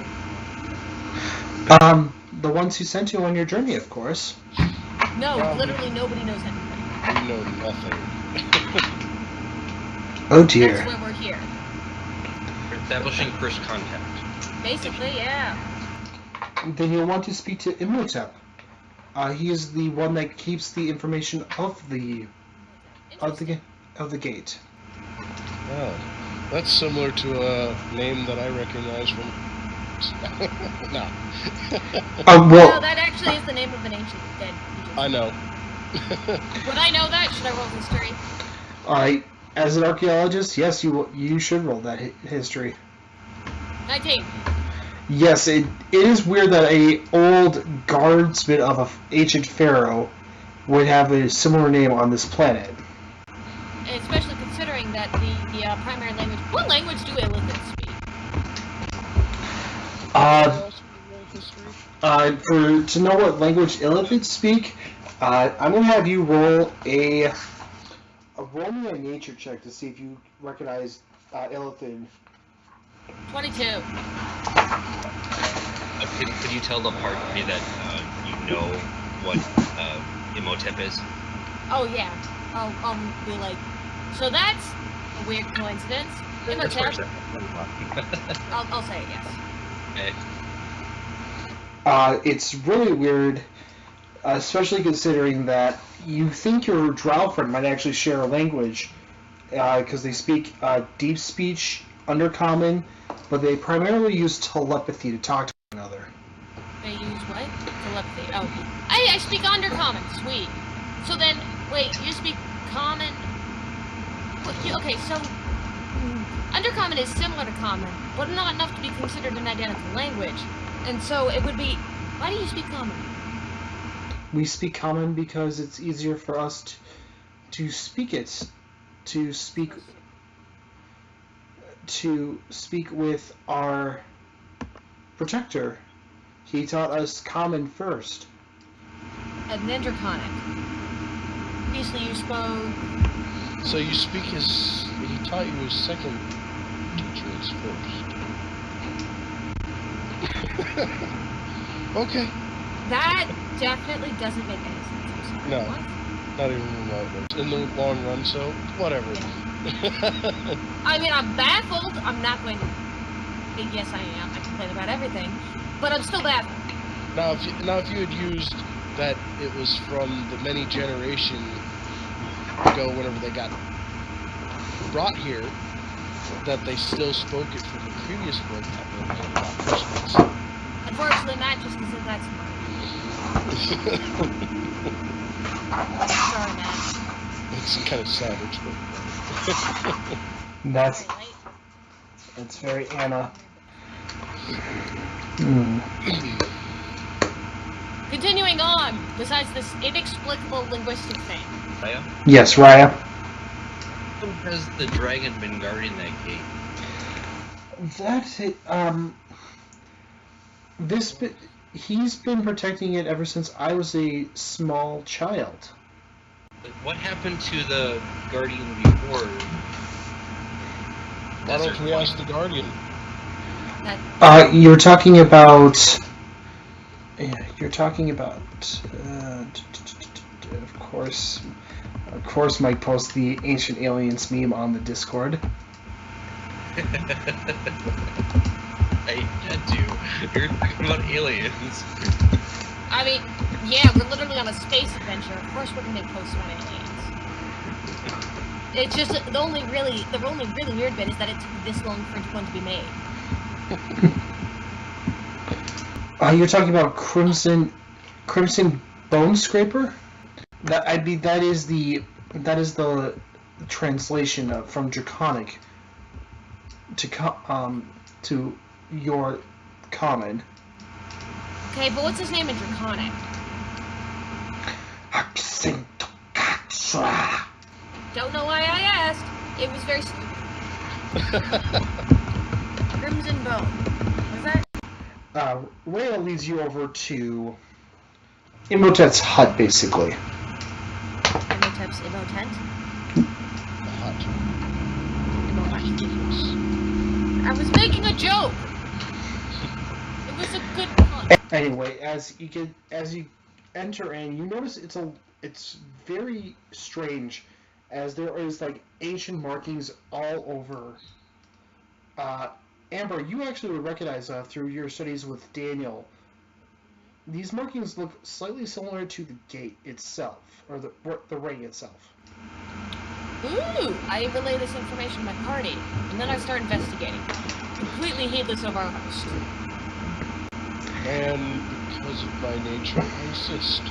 The ones who sent you on your journey, of course. No, literally nobody knows anything. We know nothing. Oh dear. That's why we're here. We're establishing first contact. Basically, yeah. Then you'll want to speak to Imhotep. He is the one that keeps the information of the gate. Oh, that's similar to a name that I recognize from. No. No, that actually is the name of an ancient dead. I know. Would I know that? Should I roll history? As an archaeologist, yes, you should roll that history. 19. Yes, it is weird that a old guardsman of an ancient pharaoh would have a similar name on this planet. Especially considering that the primary language. What language do illithids speak? To know what language illithids speak, I'm gonna have you roll roll me a nature check to see if you recognize illithid. 22. Could you tell the part of me that you know what Imhotep is? Oh yeah. I'll be like, so that's a weird coincidence. Imhotep. I'll say it, yes. Okay. It's really weird, especially considering that you think your drow friend might actually share a language, because they speak deep speech, undercommon, but they primarily use telepathy to talk to one another. They use what? Telepathy. Oh. I speak undercommon. Sweet. So then, wait, you speak common? Okay, so undercommon is similar to common, but not enough to be considered an identical language. And so it would be, why do you speak common? We speak common because it's easier for us to speak it, to speak with our protector. He taught us common first. And then draconic. Obviously you spoke. So you speak he taught you his second teacher is first. Okay. That definitely doesn't make any sense. I'm sorry. No. What? Not even remotely. In the long run, so whatever. Yeah. I mean, I'm baffled. I'm not going to. Yes, I am. I complain about everything, but I'm still baffled. Now, if you had used that it was from the many generations ago, whenever they got brought here, that they still spoke it from the previous world, that would have been a lot more sense. Unfortunately, not just because that's sorry, man. It's kind of savage, but That's very Anna. Continuing on, besides this inexplicable linguistic thing. Raya? Yes, Raya. How long has the dragon been guarding that gate? He's been protecting it ever since I was a small child. What happened to the guardian before? why don't we ask the Guardian? You're talking about. Yeah, you're talking about. Of course, Mike posts the Ancient Aliens meme on the Discord. I had to. You're talking about aliens. I mean, yeah, we're literally on a space adventure. Of course we're gonna make posts about aliens. It's just the only really weird bit is that it took this long for one to be made. You're talking about Crimson Bone Scraper? That is the translation from Draconic to your common. Okay, but what's his name in Draconic? Don't know why I asked. It was very stupid. Crimson Bone. Was that? Rhea leads you over to Imhotep's hut, basically. Imhotep's Imhotent? Hot. I was making a joke! It was a good pun. Anyway, as you enter in, you notice it's very strange, as there is like ancient markings all over. Amber, you actually would recognize through your studies with Daniel. These markings look slightly similar to the gate itself, or the ring itself. Ooh! I relay this information to my party, and then I start investigating. Completely heedless of our host. And because of my nature, I insist.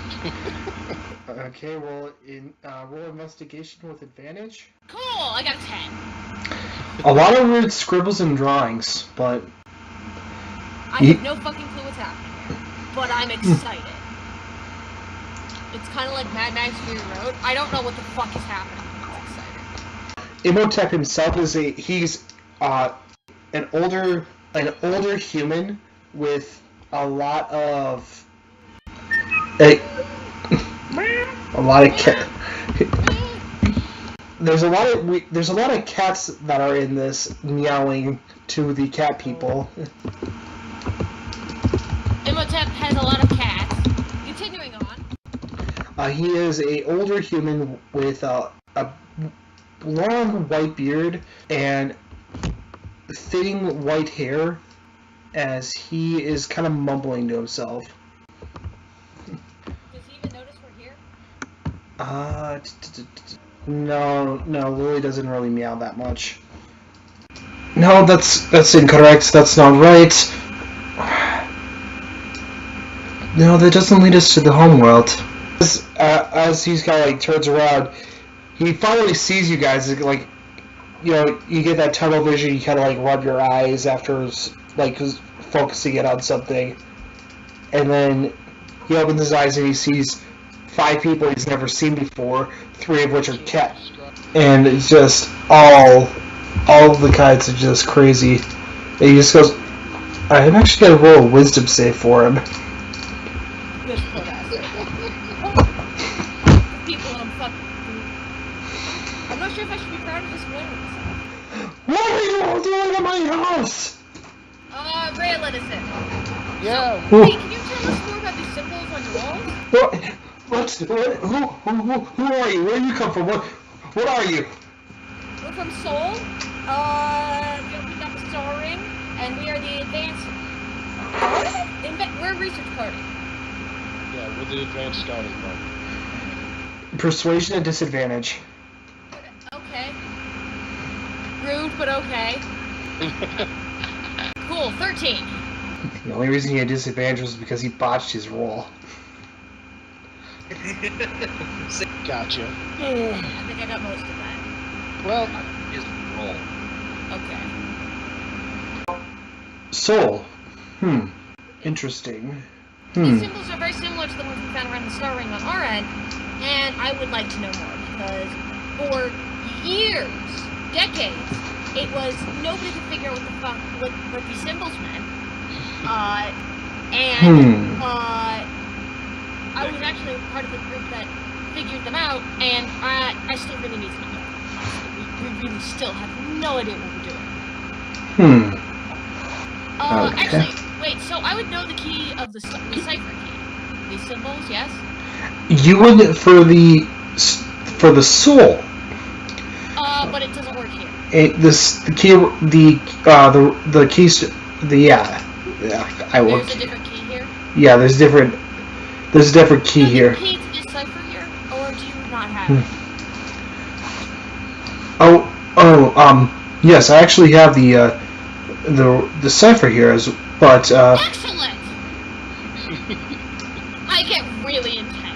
Okay, well, roll investigation with advantage. Cool! I got a 10. A lot of weird scribbles and drawings, but... I have no fucking clue what's happening here, but I'm excited. It's kind of like Mad Max Fury Road. I don't know what the fuck is happening, but I'm excited. Imhotep himself he's an older human with a lot of There's a lot of cats that are in this meowing to the cat people. Imhotep has a lot of cats. Continuing on. He is a older human with a long white beard and thinning white hair, as he is kind of mumbling to himself. Does he even notice we're here? No, Lily doesn't really meow that much. No, that's incorrect. That's not right. No, that doesn't lead us to the homeworld. As he's kind of like turns around, he finally sees you guys. Like, you know, you get that tunnel vision. You kind of like rub your eyes after like focusing it on something, and then he opens his eyes and he sees 5 people he's never seen before, 3 of which are cat, and it's just all of the kites are just crazy. And he just goes, I'm actually gonna roll a wisdom save for him. This poor bastard. People I'm not sure if I should be proud of this win. What are you all doing in my house? Ray let us in. Yeah. Hey, can you tell us more about these symbols on your walls? Who are you? Where do you come from? What are you? We're from Seoul. We opened up a star ring, and we are the advanced. We're a research party. Yeah, we're the advanced scouting party. Persuasion at disadvantage. Okay. Rude, but okay. Cool, 13. The only reason he had disadvantage was because he botched his roll. Gotcha. I think I got most of that. Well, Just roll. Okay. Soul. Interesting. These symbols are very similar to the ones we found around the star ring on our end, and I would like to know more, because for years, decades, it was nobody could figure out what these symbols meant. I was actually part of the group that figured them out, and I still really need to know more. We really still have no idea what we're doing. Okay. Actually, wait. So I would know the key of the cipher key. These symbols, yes. You would for the soul. But it doesn't work here. The keys. Yeah. I will. There's a different key here. Yeah, there's a different key here. Key to this cipher here, or do you not have it? Yes, I actually have the cipher here, but Excellent. I get really intense.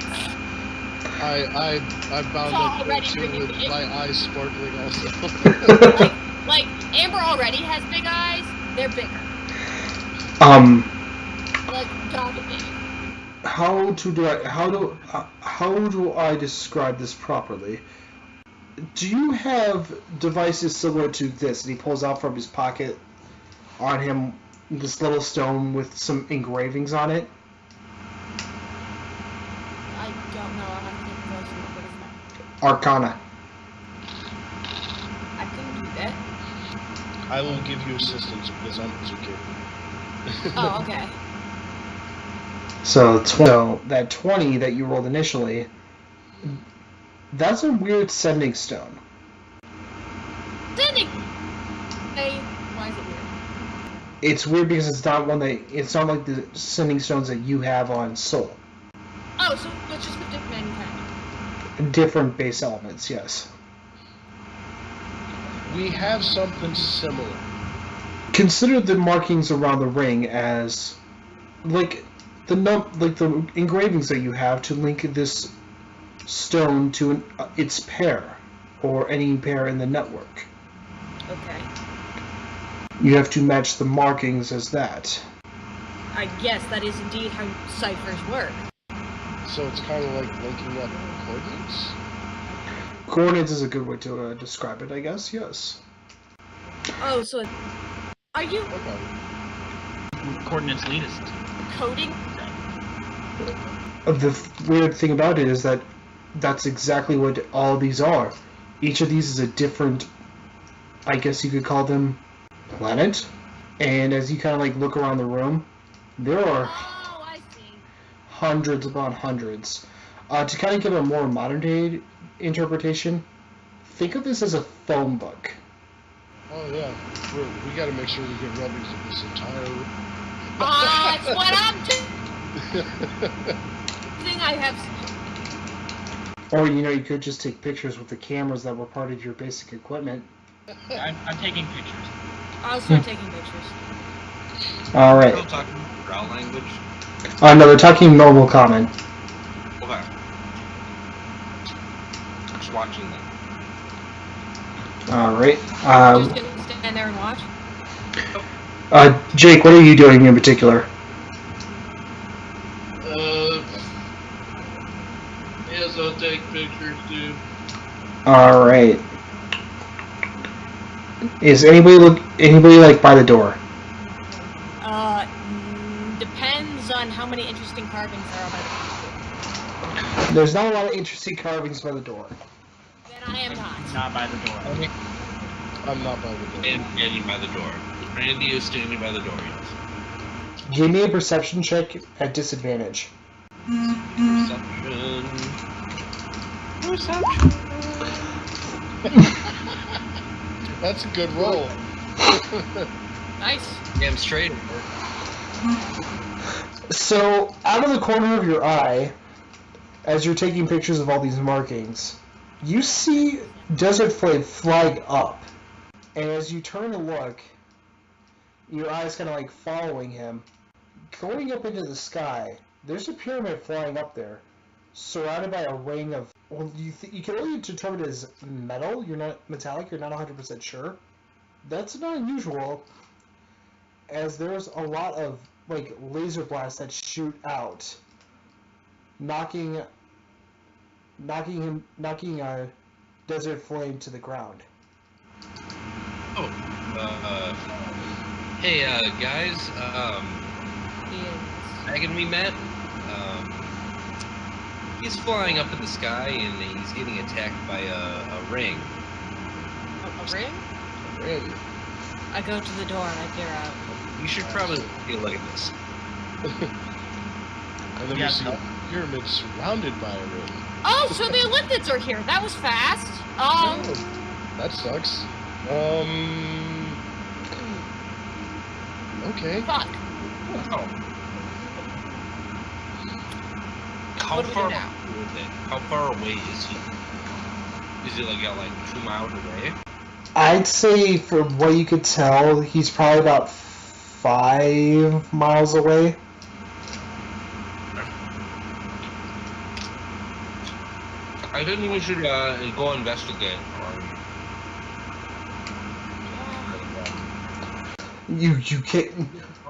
I bound up there too with my eyes sparkling also. like Amber already has big eyes. They're bigger. Like dog big. How do I describe this properly? Do you have devices similar to this? And he pulls out from his pocket on him this little stone with some engravings on it. I don't know. I'll have to take a closer look. What is that? Arcana. I can do that. I will give you assistance because I'm secure. Oh, okay. So that 20 that you rolled initially, that's a weird sending stone. Sending. Hey, why is it weird? It's weird because it's not like the sending stones that you have on Soul. Oh, so it's just a different manufacturer. Different base elements, yes. We have something similar. Consider the markings around the ring as like the engravings that you have to link this stone to its pair or any pair in the network. Okay. You have to match the markings as that. I guess that is indeed how ciphers work. So it's kind of like linking up coordinates? Coordinates is a good way to describe it, I guess, yes. Oh, so are you Okay. Coordinates lead us to. coding? The weird thing about it is that that's exactly what all these are. Each of these is a different, I guess you could call them, planet. And as you kind of like look around the room, there are Oh, I see. hundreds upon hundreds. To kind of give a more modern day interpretation, think of this as a phone book. Oh yeah. We gotta make sure we get rubbings of this entire... That's what I'm doing. I have. Or, you could just take pictures with the cameras that were part of your basic equipment. I'm taking pictures. I'll start taking pictures. Alright. Still talking drow language? No, they're talking normal common. Okay. Just watching them. Alright. Just gonna stand there and watch. Jake, what are you doing in particular? Yes, I'll take pictures too. Alright. Is anybody like by the door? Depends on how many interesting carvings there are by the There's not a lot of interesting carvings by the door. Then I am not. Not by the door. I'm not by the door. And standing by the door. Randy is standing by the door, yes. Give me a perception check at disadvantage. Perception. That's a good roll. Nice. Damn straight. So, out of the corner of your eye, as you're taking pictures of all these markings, you see Desert Flame flying up. And as you turn to look, your eyes kind of like following him. Going up into the sky, there's a pyramid flying up there, surrounded by a ring of, well, you can only determine it as metal. You're not metallic. You're not 100% sure. That's not unusual, as there's a lot of like laser blasts that shoot out, knocking Desert Flame to the ground. Oh, hey, guys, back when we met, he's flying up in the sky and he's getting attacked by a ring. A ring? Randy. I go to the door and I peer out. You should probably feel like this. And then Yeah, we see no. a pyramid surrounded by a ring. Oh, so the Olympians are here. That was fast. Oh, that sucks. Okay. Fuck. Oh. How What do we far do now? is it? How far away is he? Is he like 2 miles away? I'd say, from what you could tell, he's probably about 5 miles away. I think we should go investigate. You can't.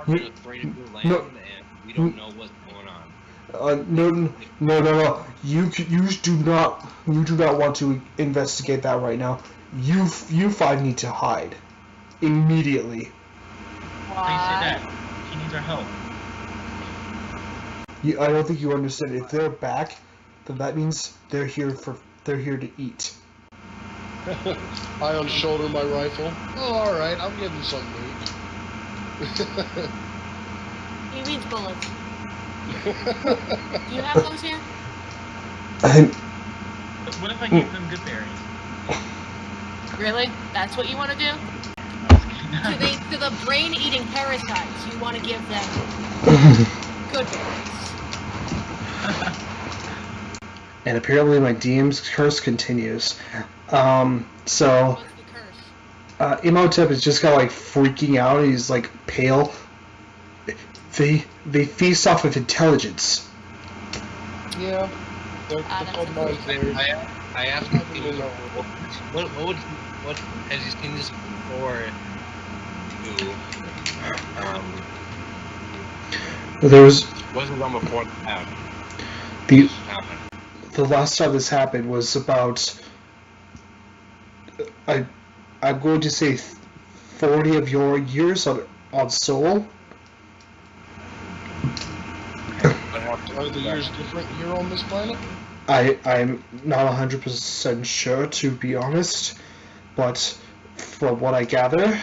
We're afraid of the land, No. and we don't know what's going on. No. You do not want to investigate that right now. You 5 need to hide immediately. How do you say that? He needs our help. I don't think you understand. If they're back, then that means they're here to eat. I unshoulder my rifle. Oh, alright, I'm getting something to eat. He means bullets. Do you have those here? But what if I give them good berries? Really? That's what you want to do? To the brain-eating parasites, you want to give them good berries. And apparently my DM's curse continues. So What's the curse? Imhotep is just kind of like freaking out. He's like pale. They feast off of intelligence. Yeah. They're That's called a minds. good I asked him what has he seen this before? There was Wasn't long before that the happened. the last time this happened was about I'm going to say 40 of your years on Sol. Are the years different here on this planet? I'm not 100% sure, to be honest, but from what I gather,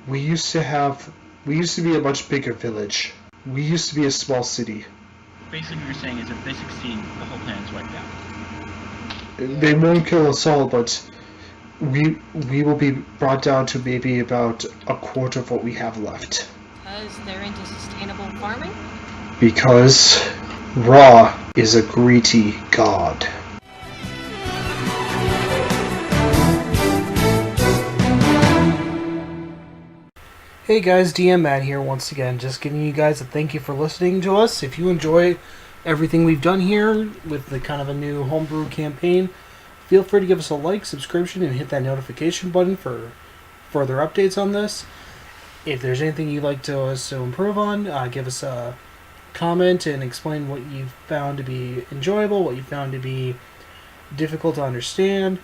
we used to be a much bigger village. We used to be a small city. Basically, what you're saying is if they succeed, the whole planet's wiped out. They won't kill us all, but we will be brought down to maybe about a quarter of what we have left. Because they're into sustainable farming? Because Ra is a greedy god. Hey guys, DM Matt here once again, just giving you guys a thank you for listening to us. If you enjoy everything we've done here with the kind of a new homebrew campaign, feel free to give us a like, subscription, and hit that notification button for further updates on this. If there's anything you'd like us to improve on, give us a comment and explain what you found to be enjoyable, what you found to be difficult to understand.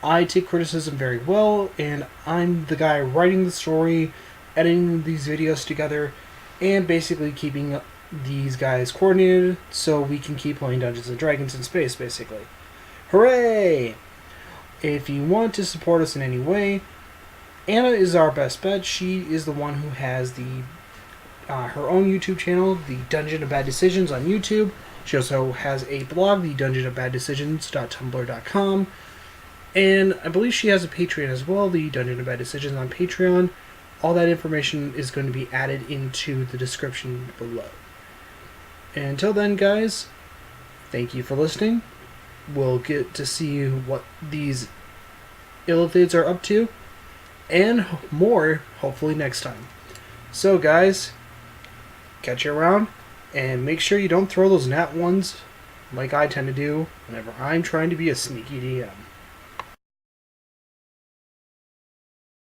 I take criticism very well, and I'm the guy writing the story, editing these videos together, and basically keeping these guys coordinated so we can keep playing Dungeons & Dragons in space, basically. Hooray! If you want to support us in any way, Anna is our best bet. She is the one who has the her own YouTube channel, the Dungeon of Bad Decisions on YouTube. She also has a blog, the dungeonofbaddecisions.tumblr.com. And I believe she has a Patreon as well, the Dungeon of Bad Decisions on Patreon. All that information is going to be added into the description below. And until then, guys, thank you for listening. We'll get to see what these illithids are up to, and more, hopefully, next time. So, guys, catch you around, and make sure you don't throw those nat ones like I tend to do whenever I'm trying to be a sneaky DM.